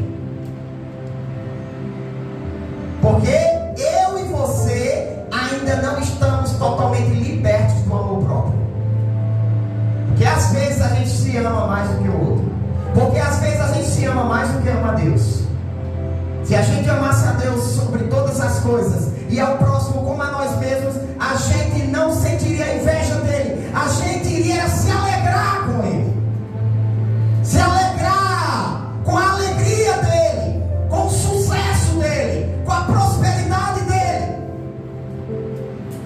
Porque eu e você ainda não estamos totalmente libertos do amor próprio. Porque às vezes a gente se ama mais do que o outro. Porque às vezes a gente se ama mais do que ama a Deus. Se a gente amasse a Deus sobre todas as coisas e ao próximo como a nós mesmos, a gente não sentiria inveja dele. A gente iria se alegrar com ele. Se alegrar com a alegria dele, com o sucesso dele, com a prosperidade dele.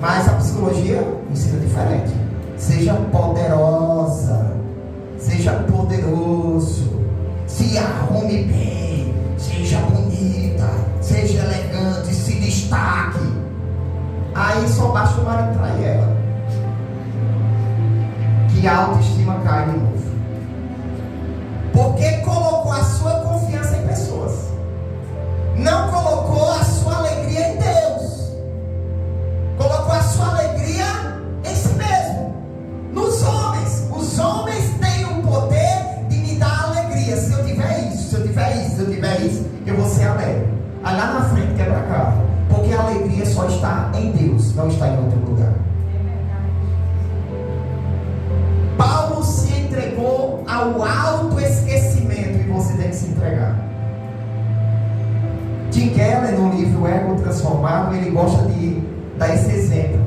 Mas a psicologia ensina diferente. Seja poderosa, seja poderoso, se arrume bem, seja bonita, seja elegante, se destaque. Aí só basta o marido trair ela, que a autoestima cai de novo. Porque colocou a sua confiança em pessoas, não colocou a sua alegria em Deus, colocou a sua alegria em si mesmo, nos homens. Os homens têm o poder de me dar alegria. Se eu tiver isso, se eu tiver isso, se eu tiver isso, eu vou ser alegre. Aí lá na frente quebra a cara, porque a alegria só está em Deus, não está em outro lugar. Paulo se entregou ao autoesquecimento e você tem que se entregar. Tim Keller, no livro Ego Transformado, ele gosta de dar esse exemplo.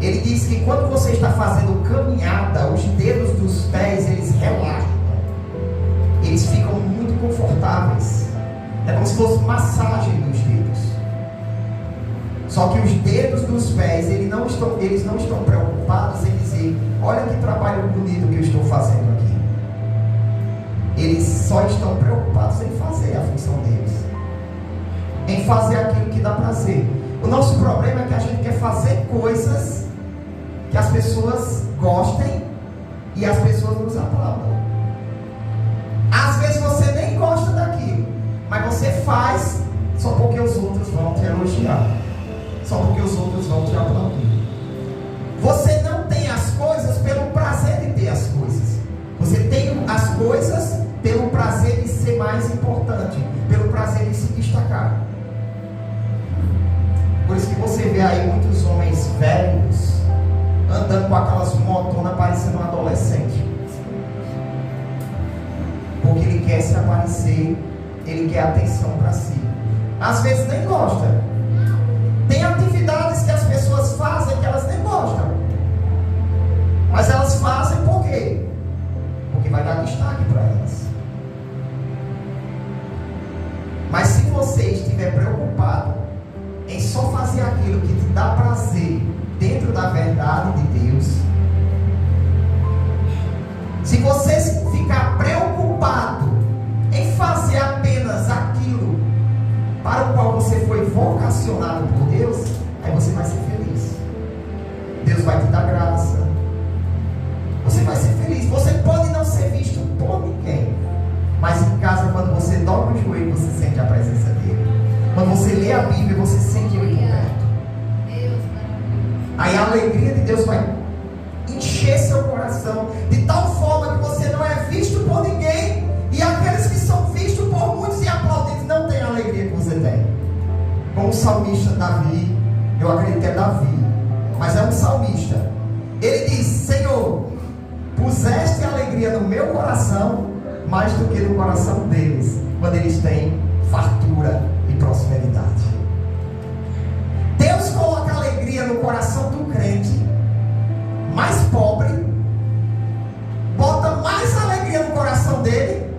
Ele diz que quando você está fazendo caminhada, os dedos dos pés, eles relaxam, eles ficam muito confortáveis. É como se fosse massagem nos dedos. Só que os dedos dos pés, eles não estão preocupados em dizer: olha que trabalho bonito que eu estou fazendo aqui. Eles só estão preocupados em fazer a função deles, em fazer aquilo que dá prazer. O nosso problema é que a gente quer fazer coisas que as pessoas gostem e as pessoas nos aplaudam. Às vezes você nem gosta daquilo, mas você faz só porque os outros vão te elogiar, só porque os outros vão te aplaudir. Você não tem as coisas pelo prazer de ter as coisas. Você tem as coisas pelo prazer de ser mais importante, pelo prazer de se destacar. Por isso que você vê aí muitos homens velhos andando com aquelas motonas parecendo um adolescente. Porque ele quer se aparecer, ele quer atenção para si. Às vezes nem gosta. Tem atividades que as pessoas fazem que elas nem gostam. Mas elas fazem por quê? Porque vai dar destaque para elas. Mas se você estiver preocupado em só fazer aquilo que te dá prazer dentro da verdade de Deus, se você ficar preocupado em fazer apenas aquilo para o qual você foi vocacionado por Deus, aí você vai ser feliz. Deus vai te dar graça. Você vai ser feliz. Você pode não ser visto por ninguém, mas em casa, quando você dobra o joelho, você sente a presença dele. Quando você lê a Bíblia, você sente ele por perto. Aí a alegria de Deus vai encher seu coração de tal forma que você não é visto por ninguém, e aqueles que são vistos por muitos e aplaudidos não têm a alegria que você tem. Como o salmista Davi, eu acredito que é Davi, mas é um salmista. Ele diz: Senhor, puseste alegria no meu coração mais do que no coração deles, quando eles têm fartura e prosperidade. Deus coloca alegria no coração do crente mais pobre, bota mais alegria no coração dele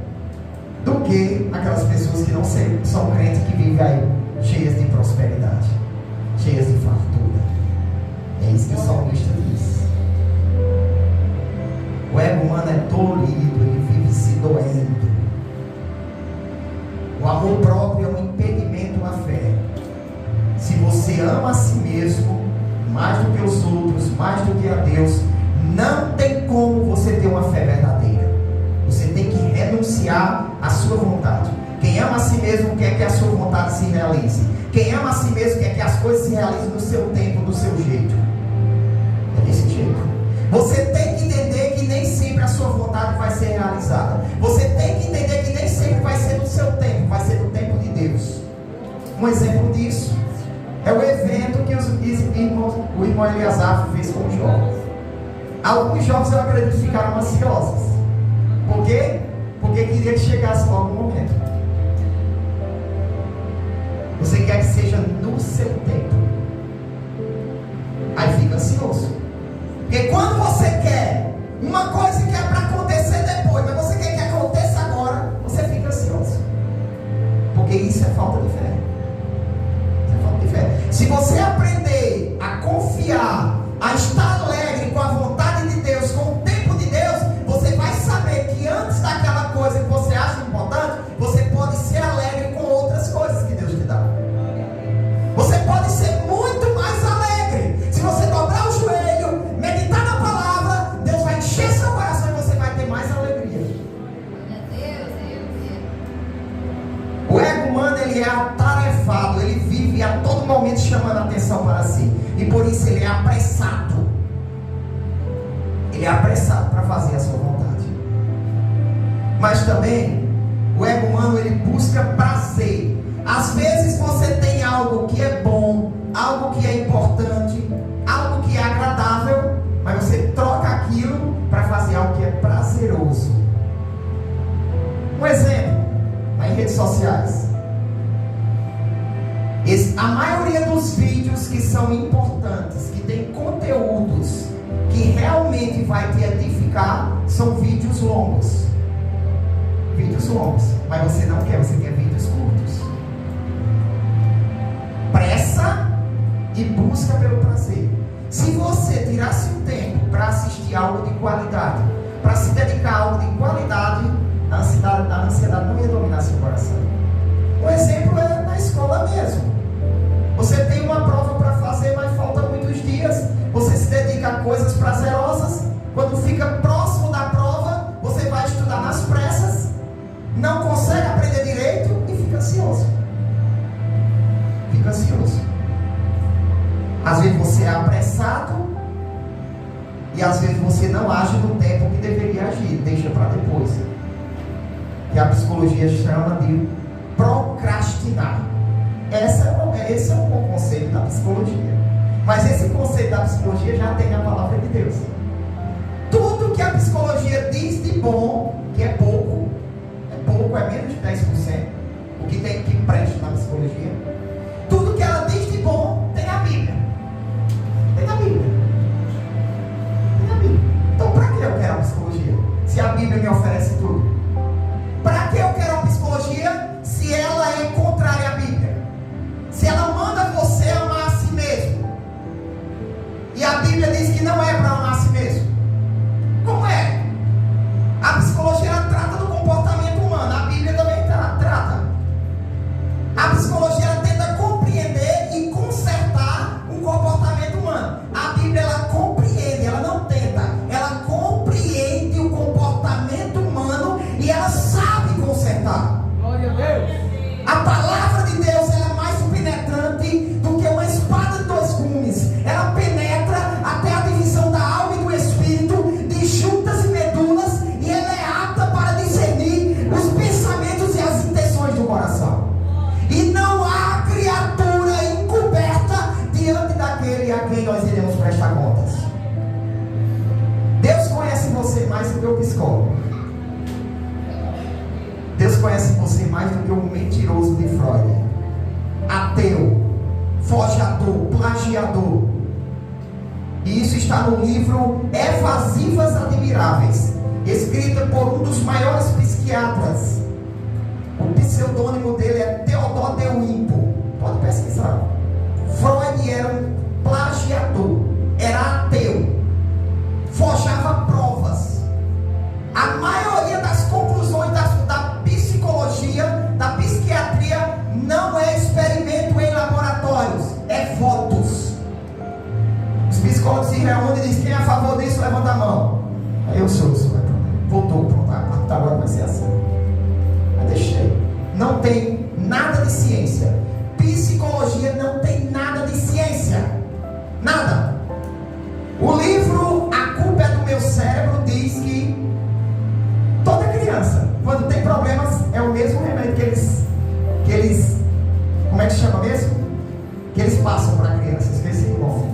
do que aquelas pessoas que não são crentes, que vivem aí cheias de prosperidade, cheias de fartura. É isso que o salmista diz. O ego humano é dolorido, ele vive se doendo. O amor próprio é um impedimento à fé. Se você ama a si mesmo mais do que os outros, mais do que a Deus, não tem como você ter uma fé verdadeira. Você tem que renunciar à sua vontade. Quem ama a si mesmo quer que a sua vontade se realize. Quem ama a si mesmo quer que as coisas se realizem no seu tempo, do seu jeito. É desse jeito. Você tem que entender que nem sempre a sua vontade vai ser realizada. Você tem que entender que nem sempre vai ser no seu tempo, vai ser no tempo de Deus. Um exemplo disso é o evento que o irmão Eliasaf fez com os jovens. Alguns jovens, eu acredito, ficaram ansiosos. Por quê? Porque queria que chegasse logo o momento. Você quer que seja no seu tempo, aí fica ansioso. Porque quando você quer uma coisa que é para acontecer depois, mas você quer que aconteça agora, você fica ansioso. Porque isso é falta de fé. Isso é falta de fé. Se você aprender a confiar, a estar alegre com a vontade de Deus, com o tempo de Deus, você vai saber que antes daquela coisa que você acha importante, você pode ser alegre com outras coisas que Deus te dá. Você pode ser muito mais alegre. Se você dobrar o joelho, meditar na palavra, Deus vai encher seu coração e você vai ter mais alegria. O ego humano, ele é atarefado, ele vive a todo momento chamando a atenção para si. E por isso ele é apressado. Ele é apressado para fazer a sua vontade. Mas também, o ego humano, ele busca prazer. Às vezes você tem algo que é bom, algo que é importante, algo que é agradável, mas você troca aquilo para fazer algo que é prazeroso. Um exemplo, nas redes sociais. A maioria dos vídeos que são importantes, que tem conteúdos que realmente vai te edificar, são vídeos longos. Vídeos longos, mas você não quer, você quer vídeos curtos. Pressa e busca pelo prazer. Se você tirasse um tempo para assistir algo de qualidade, para se dedicar a algo de qualidade, a ansiedade não ia dominar seu coração. Um exemplo é na escola mesmo. Você tem uma prova você se dedica a coisas prazerosas, quando fica próximo da prova, você vai estudar nas pressas, não consegue aprender direito e fica ansioso. Fica ansioso. Às vezes você é apressado e às vezes você não age no tempo que deveria agir, deixa para depois. Que a psicologia chama de procrastinar. Esse é um bom conceito da psicologia. Mas esse conceito da psicologia já tem a palavra de Deus. Tudo que a psicologia diz de bom, que é pouco, é menos de 10%, o que tem que presta na psicologia. Tudo que ela diz de bom tem a Bíblia. Tem a Bíblia. Tem a Bíblia. Então para que eu quero a psicologia? Se a Bíblia me oferece tudo. Para que eu quero a psicologia se ela é contrária à Bíblia? Se ela manda você amar a si mesmo. E a Bíblia diz que não é para amar a si mesmo. Como é? A psicologia ela trata do comportamento humano. A Bíblia também trata. A psicologia ela tenta compreender e consertar um comportamento humano. A Bíblia ela compreende, ela não tenta. Ela compreende o comportamento humano e ela sabe consertar. Glória a Deus. A palavra de Deus ela é mais penetrante do que uma espada de dois gumes. Ela penetra até a divisão da alma e do espírito, de juntas e medulas, e ela é apta para discernir os pensamentos e as intenções do coração. E não há criatura encoberta diante daquele a quem nós iremos prestar contas. Deus conhece você mais do que o psicólogo. Deus conhece você mais do que o mentiroso de Freud, ateu, forjador, plagiador. E isso está no livro Evasivas Admiráveis, escrita por um dos maiores psiquiatras. O pseudônimo dele é Theodor de Wimpo. Pode pesquisar. Freud era um plagiador, era ateu, forjava provas. A maioria das conclusões da psicologia, da psiquiatria, não é experimento em laboratórios, é votos. Os psicólogos se reúnem e dizem: quem é a favor disso, levanta a mão. Aí eu sou. Voltou, pronto, agora vai ser assim. Mas deixei. Não tem nada de ciência. Psicologia não tem nada de ciência. Nada. O livro A Culpa é do Meu Cérebro diz que toda criança, quando tem problemas, é o mesmo remédio que eles como é que chama mesmo? Que eles passam para a criança. Esqueci o nome.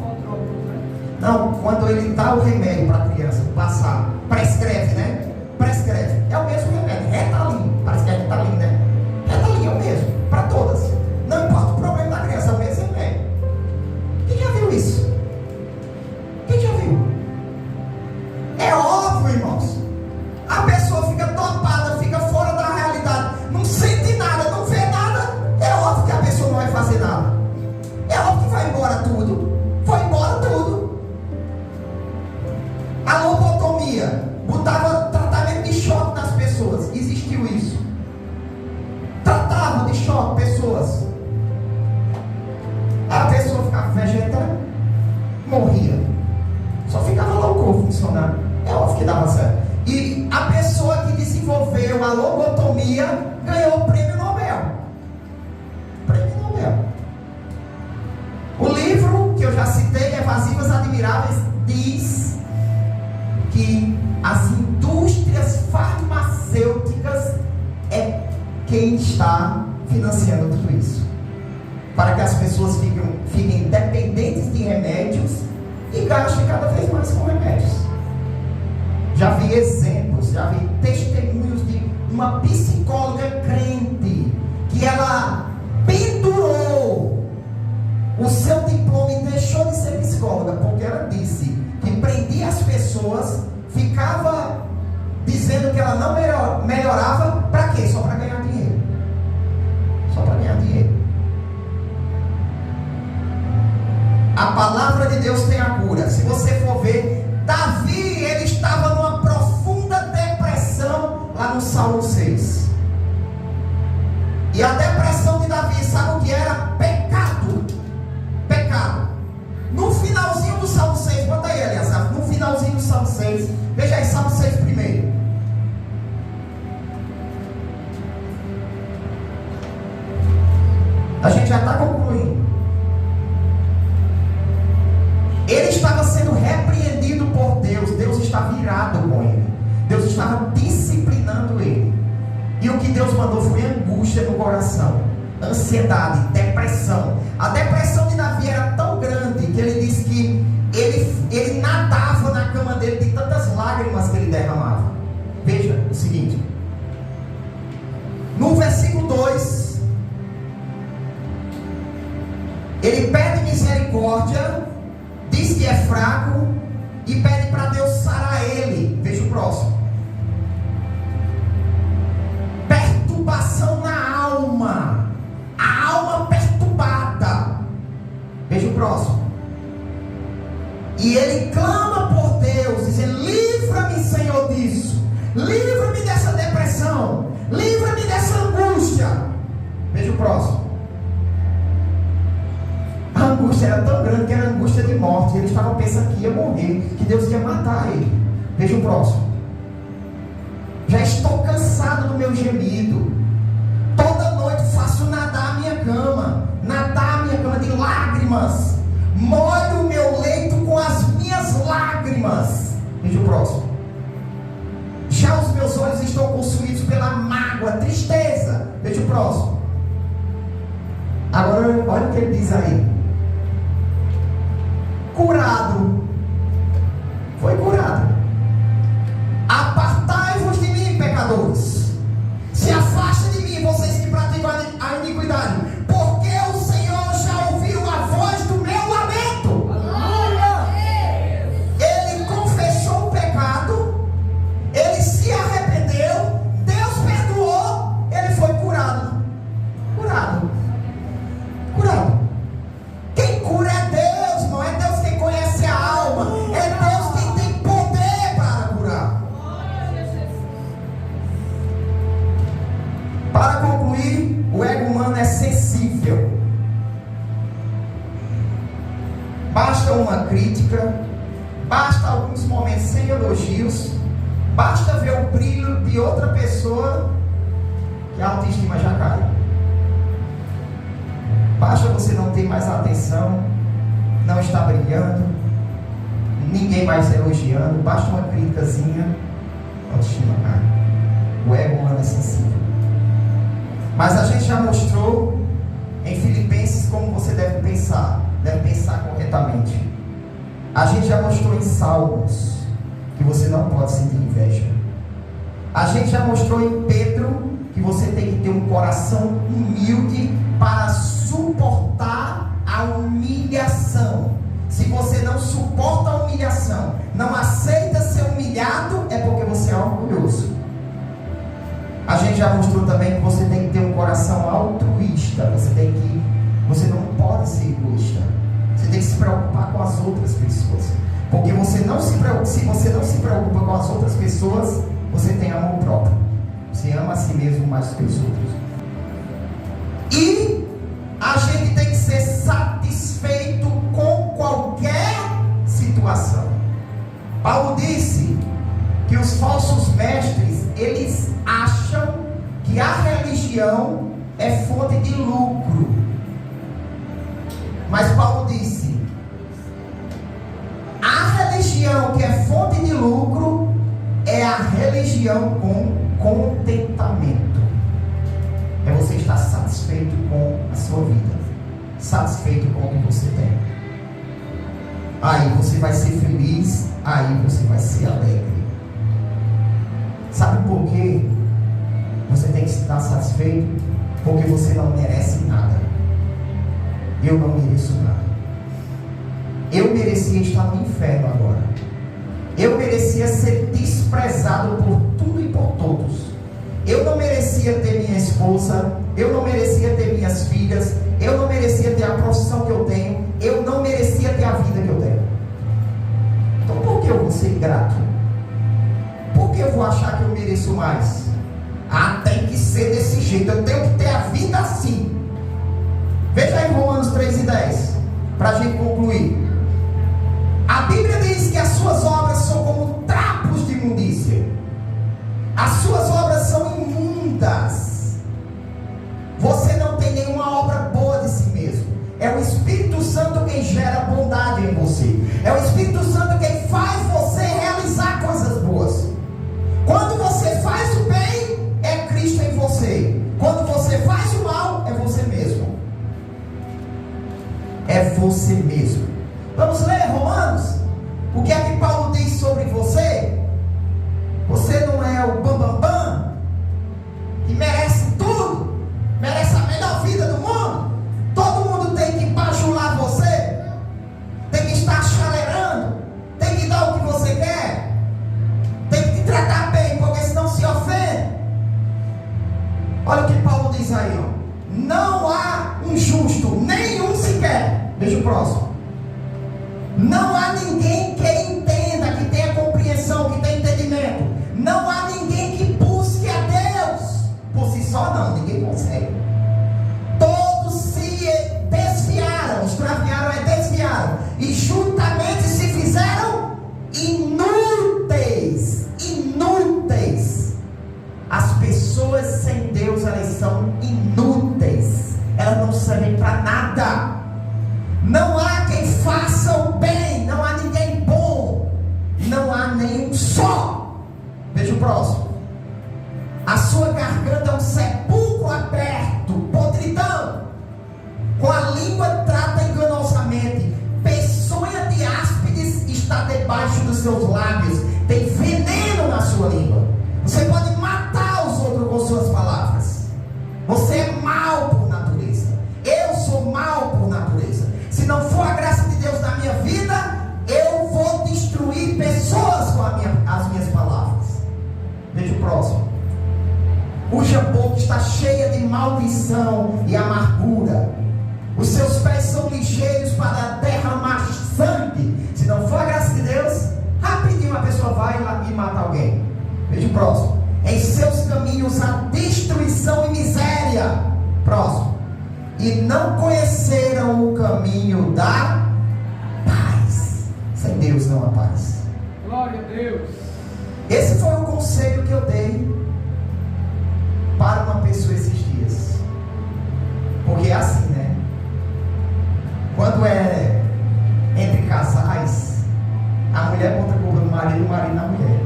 Não, quando ele dá o remédio para a criança passar, prescreve, né? Prescreve. É o mesmo remédio. Retalin. Parece que é Retalin, né? Retalin é o mesmo. Para todas. Não importa o problema da criança, é o mesmo remédio. Quem já viu isso? Quem já viu? É óbvio, irmãos. A pessoa fica topada, fica fora da realidade. Não sente nada, não vê nada. É óbvio que a pessoa não vai fazer nada. É óbvio que vai embora tudo. Foi embora tudo. A lobotomia botava tratamento de choque nas pessoas. Existiu isso. Tratava de choque pessoas. A pessoa ficava vegetando, morria. Só ficava lá o corpo funcionando. É óbvio que dava certo. E a pessoa que desenvolveu a lobotomia ganhou o prêmio Nobel. Prêmio Nobel. O livro que eu já citei, Evasivas Admiráveis, diz que as indústrias farmacêuticas é quem está financiando tudo isso, para que as pessoas fiquem dependentes de remédios e gastem cada vez mais com remédios. Já vi exemplos, já vi testemunhos de uma psicóloga crente que ela pendurou o seu diploma e deixou de ser psicóloga, porque ela disse que prendia as pessoas, ficava dizendo que ela não melhorava, para quê? Só para ganhar dinheiro. Só para ganhar dinheiro. A palavra de Deus tem a cura. Se você for ver, Davi, ele estava numa profunda depressão lá no Salmo 6. E a depressão de Davi, sabe o que era? Pecado. Pecado. No finalzinho do Salmo 6, 6. Veja aí, Salmo 6 primeiro. A gente já está concluindo. Ele estava sendo repreendido por Deus. Deus está virado com ele. Deus estava disciplinando ele. E o que Deus mandou foi angústia no coração, ansiedade, depressão. A depressão de Davi era tão grande que ele disse que ele nadava na cama dele de tantas lágrimas que ele derramava. Veja o seguinte. No versículo 2, ele pede misericórdia, diz que é fraco e pede para Deus sarar ele. Veja o próximo. Perturbação na alma, a alma perturbada. Veja o próximo. E ele clama por Deus, dizendo: livra-me, Senhor, disso. Livra-me dessa depressão. Livra-me dessa angústia. Veja o próximo. A angústia era tão grande que era angústia de morte. Ele estava pensando que ia morrer, que Deus ia matar ele. Veja o próximo. Já estou cansado do meu gemido. Toda noite faço nadar a minha cama de lágrimas. Molho o meu leito com as minhas lágrimas. Veja o próximo. Já os meus olhos estão consumidos pela mágoa, tristeza. Veja o próximo. Agora olha o que ele diz aí. Curado. Foi curado. Apartai-vos de mim, pecadores. Se afasta de mim, vocês que praticam a iniquidade, porque o Senhor já ouviu a voz do meu lamento. Aleluia! Ele confessou o pecado, ele se arrependeu, Deus perdoou, ele foi curado. Curado. Curado. Quem cura é Deus, não é Deus quem conhece a alma, é Deus quem tem poder para curar. Para concluir, o ego humano é sensível. Basta uma crítica, basta alguns momentos sem elogios, basta ver o brilho de outra pessoa que a autoestima já cai. Basta você não ter mais atenção, não está brilhando, ninguém mais elogiando, basta uma criticazinha, a autoestima cai. O ego humano é sensível. Mas a gente já mostrou em Filipenses como você deve pensar corretamente. A gente já mostrou em Salmos que você não pode sentir inveja. A gente já mostrou em Pedro que você tem que ter um coração humilde para suportar a humilhação. Se você não suporta a humilhação, não aceita ser humilhado, é porque você é orgulhoso. A gente já mostrou também que você tem que ter um coração altruísta. Você não pode ser egoísta. Você tem que se preocupar com as outras pessoas. Porque se você não se preocupa com as outras pessoas, você tem amor próprio. Você ama a si mesmo mais que os outros. E a gente tem que ser satisfeito com qualquer situação. Paulo disse que os falsos mestres, eles acham que a religião é fonte de lucro. Mas Paulo disse: a religião que é fonte de lucro é a religião com contentamento. É você estar satisfeito com a sua vida, satisfeito com o que você tem. Aí você vai ser feliz, aí você vai ser alegre. Sabe por quê? Você tem que estar satisfeito, porque você não merece nada. Eu não mereço nada. Eu merecia estar no inferno agora. Eu merecia ser desprezado por tudo e por todos. Eu não merecia ter minha esposa. Eu não merecia ter minhas filhas. Eu não merecia ter a profissão que eu tenho. Eu não merecia ter a vida que eu tenho. Então por que eu vou ser grato? Por que eu vou achar que eu mereço mais? Ah, tem que ser desse jeito. Eu tenho que ter a vida assim. Veja aí Romanos 3:10, para a gente concluir. A Bíblia diz que as suas obras são como trapo próximo. A sua garganta é um sepulcro aberto, podridão. Com a língua trata enganosamente. Peçonha de áspides está debaixo dos seus lábios. Tem veneno na sua língua. Você pode matar os outros com suas palavras. Você é mau por natureza. Eu sou mau por natureza. Se não for a graça de Deus na minha vida, eu vou destruir pessoas com as minhas palavras. Veja o próximo. Cuja boca está cheia de maldição e amargura. Os seus pés são ligeiros para derramar sangue. Se não for a graça de Deus, rapidinho a pessoa vai lá e mata alguém. Veja o próximo. Em seus caminhos há destruição e miséria. Próximo. E não conheceram o caminho da paz. Sem Deus não há paz. Glória a Deus. Esse foi o conselho que eu dei para uma pessoa esses dias. Porque é assim, né? Quando é entre casais, a mulher bota a culpa no marido, o marido na mulher.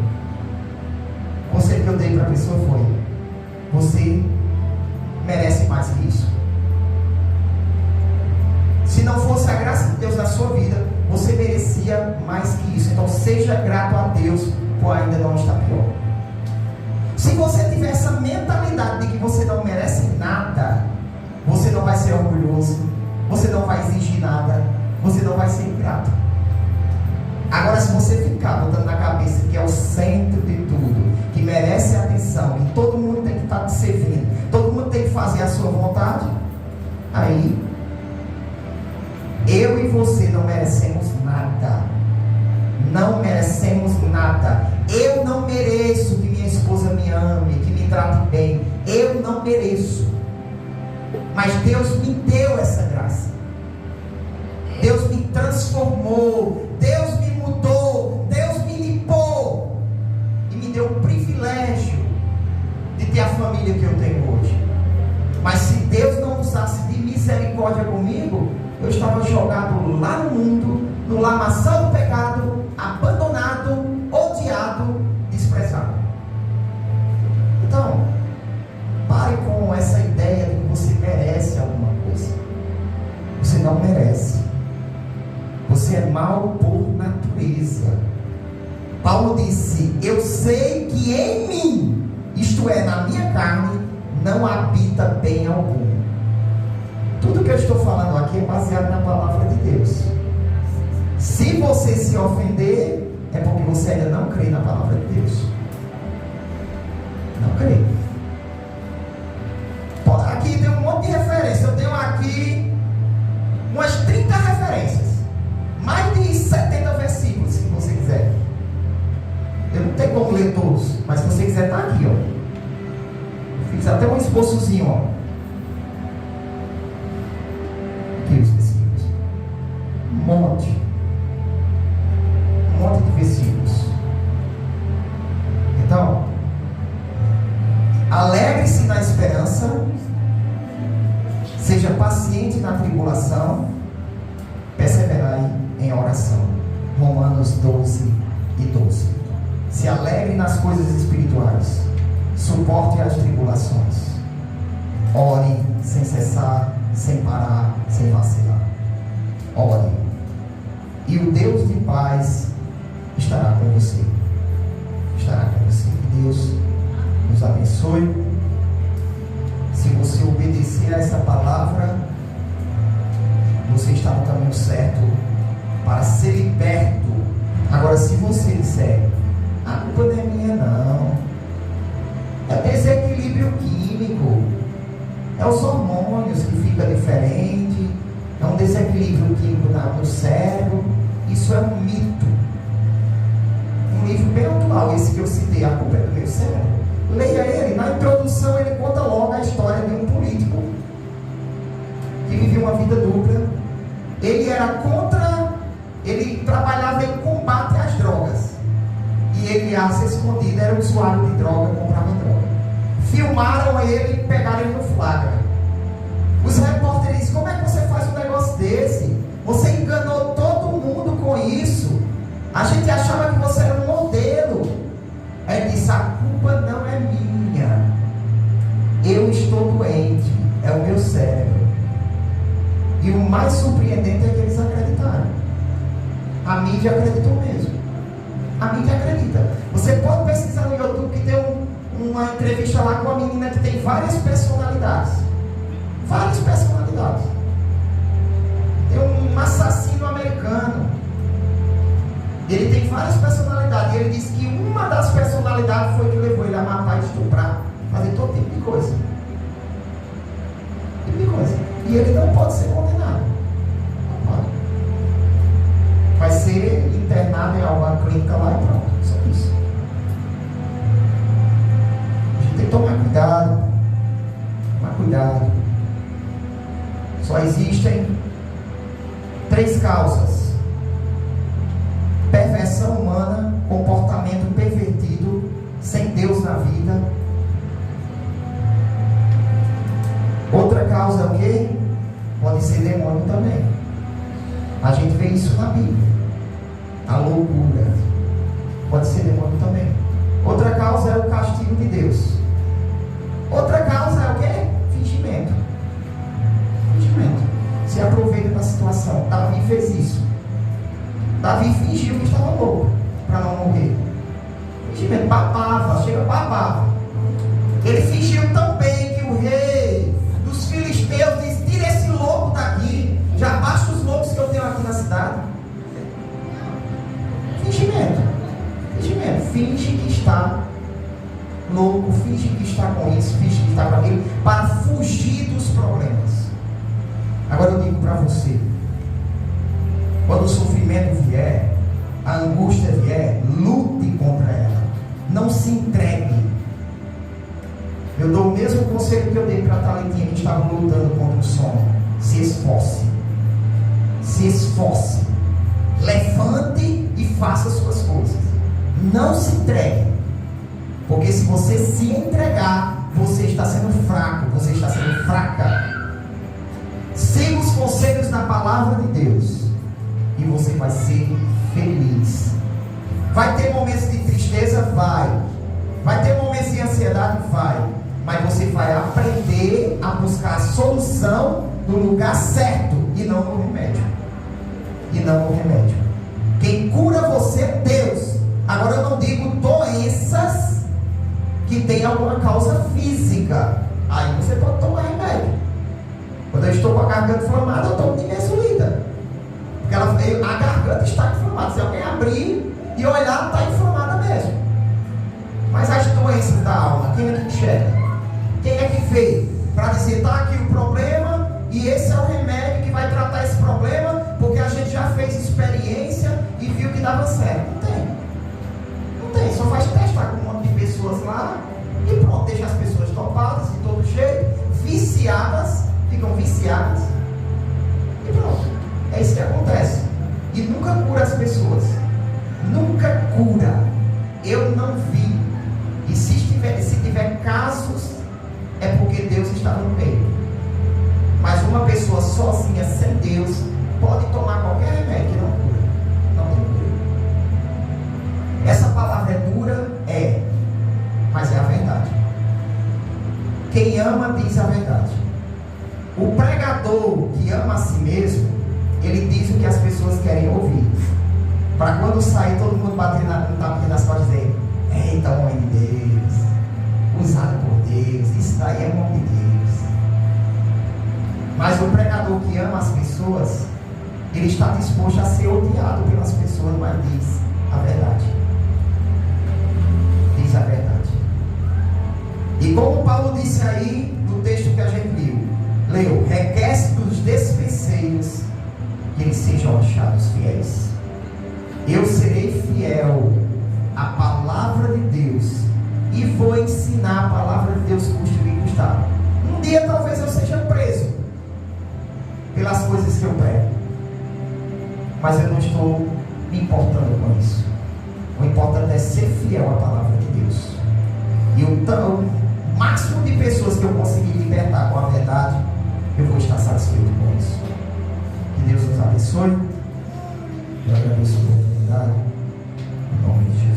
O conselho que eu dei para a pessoa foi: você merece mais que isso. Se não fosse a graça de Deus na sua vida, você merecia mais que isso. Então seja grato a Deus por ainda não estar pior. Se você tiver essa mentalidade de que você não merece nada, você não vai ser orgulhoso, você não vai exigir nada, você não vai ser ingrato. Agora, se você ficar botando na cabeça que é o centro de tudo, que merece atenção, que todo mundo tem que estar te servindo, todo mundo tem que fazer a sua vontade, aí eu e você não merecemos nada. Não merecemos nada. Eu não mereço que minha esposa me ame, que me trate bem. Eu não mereço. Mas Deus me deu essa graça. Deus me transformou. Deus me mudou. Deus me limpou. E me deu o privilégio de ter a família que eu tenho hoje. Mas se Deus não usasse de misericórdia comigo, eu estava jogado lá no mundo, no lamaçal do pecado, abandonado, odiado, desprezado. Então, pare com essa ideia de que você merece alguma coisa. Você não merece. Você é mau por natureza. Paulo disse: eu sei que em mim, isto é, na minha carne, não habita bem algum. Tudo que eu estou falando aqui é baseado na palavra de Deus. Se você se ofender, é porque você ainda não crê na palavra de Deus. Não crê. Aqui tem um monte de referência. Eu tenho aqui umas 30 referências. Mais de 70 versículos, se você quiser. Eu não tenho como ler todos, mas se você quiser, está aqui, ó. Eu fiz até um esboçozinho, ó. Aqui os versículos. Um monte de versículos. Então, alegre-se na esperança, seja paciente na tribulação, perseverai em oração. Romanos 12 e 12. Se alegre nas coisas espirituais, suporte as tribulações, ore sem cessar, sem parar, sem vacilar. Ore, e o Deus de paz estará com você. Estará com você. Que Deus nos abençoe. Se você obedecer a essa palavra, você está no caminho certo para ser liberto. Agora, se você disser: a culpa não é minha, não, é desequilíbrio químico, é os hormônios que ficam diferentes, é um desequilíbrio químico no cérebro, isso é um mito. Um livro bem atual, esse que eu citei, A Culpa é do Meu Cérebro. Leia ele. Na introdução ele conta logo a história de um político que vivia uma vida dupla. Ele trabalhava em combate às drogas, e ele, às escondidas, era usuário de droga, comprava droga. Filmaram ele e pegaram ele no flagra. Os repórteres dizem: como é que você faz um negócio desse? Você enganou todo mundo com isso. A gente achava que você era um modelo. Ele disse: a culpa mais surpreendente é que eles acreditaram. A mídia acreditou mesmo. A mídia acredita. Você pode pesquisar no YouTube que tem uma entrevista lá com uma menina que tem várias personalidades. Várias personalidades. Tem um assassino americano. Ele tem várias personalidades. E ele disse que uma das personalidades foi que levou ele a matar e estuprar. Fazer todo tipo de coisa. Tipo de coisa. E ele não pode ser condenado. Não pode. Vai ser internado em alguma clínica lá e pronto. Só isso. A gente tem que tomar cuidado. Tomar cuidado. Só existem 3 causas: perversão humana, comportamento pervertido, sem Deus na vida. Outra causa é o quê? Pode ser demônio também. A gente vê isso na Bíblia. A loucura. Pode ser demônio também. Outra causa é o castigo de Deus. Outra causa é o quê? Fingimento. Fingimento. Se aproveita da situação. Davi fez isso. Davi fingiu que estava louco para não morrer. Fingimento. Babava. Chega, babava. Ele fingiu tão bem que o rei dos filisteus disse: tira esse louco daqui. Já basta os loucos que eu tenho aqui na cidade. Fingimento. Fingimento. Finge que está louco, finge que está com isso, finge que está com aquilo, para fugir dos problemas. Agora eu digo para você: quando o sofrimento vier, a angústia vier, lute contra ela. Não se entregue. Eu dou o mesmo conselho que eu dei para a Thalitinha que estava lutando contra o sono. Se esforce. Se esforce. Levante e faça as suas coisas. Não se entregue. Porque se você se entregar, você está sendo fraco, você está sendo fraca. Siga os conselhos da palavra de Deus e você vai ser feliz. Vai ter momentos de tristeza? Vai ter momentos de ansiedade? Vai. Mas você vai aprender a buscar a solução no lugar certo e não no remédio. E não no remédio. Quem cura você é Deus. Agora eu não digo doenças que tem alguma causa física. Aí você pode tomar remédio. Quando eu estou com a garganta inflamada, eu tomo nimesulida. Porque a garganta está inflamada. Se alguém abrir e olhar, está inflamada mesmo. Mas as doenças da alma, quem é que enxerga? Quem é que fez? Para dizer, está aqui o problema e esse é o remédio que vai tratar esse problema, porque a gente já fez experiência e viu que dava certo. Não tem. Não tem. Só faz testar com um monte de pessoas lá e pronto, deixa as pessoas topadas de todo jeito, viciadas, ficam viciadas e pronto. É isso que acontece. E nunca cura as pessoas. Nunca cura. Eu não vi. E se tiver casos, é porque Deus está no meio. Mas uma pessoa sozinha, sem Deus, pode tomar qualquer remédio que não cura. Não tem cura. Essa palavra é dura? É. Mas é a verdade. Quem ama diz a verdade. O pregador que ama a si mesmo, ele diz o que as pessoas querem ouvir. Para quando sair, todo mundo bater nas costas e dizer: eita, homem de Deus, usado por Deus, isso daí é homem de Deus. Mas o pregador que ama as pessoas, ele está disposto a ser odiado pelas pessoas, mas diz a verdade. Diz a verdade. E como Paulo disse aí no texto que a gente leu, requer dos despenseiros que eles sejam achados fiéis. Eu serei fiel à palavra de Deus e vou ensinar a palavra de Deus, custe o que custar. Um dia talvez eu seja preso pelas coisas que eu prego, mas eu não estou me importando com isso. O importante é ser fiel à palavra de Deus. E o máximo de pessoas que eu conseguir libertar com a verdade, eu vou estar satisfeito com isso. Que Deus nos abençoe. Eu agradeço a oportunidade. Em nome de Jesus.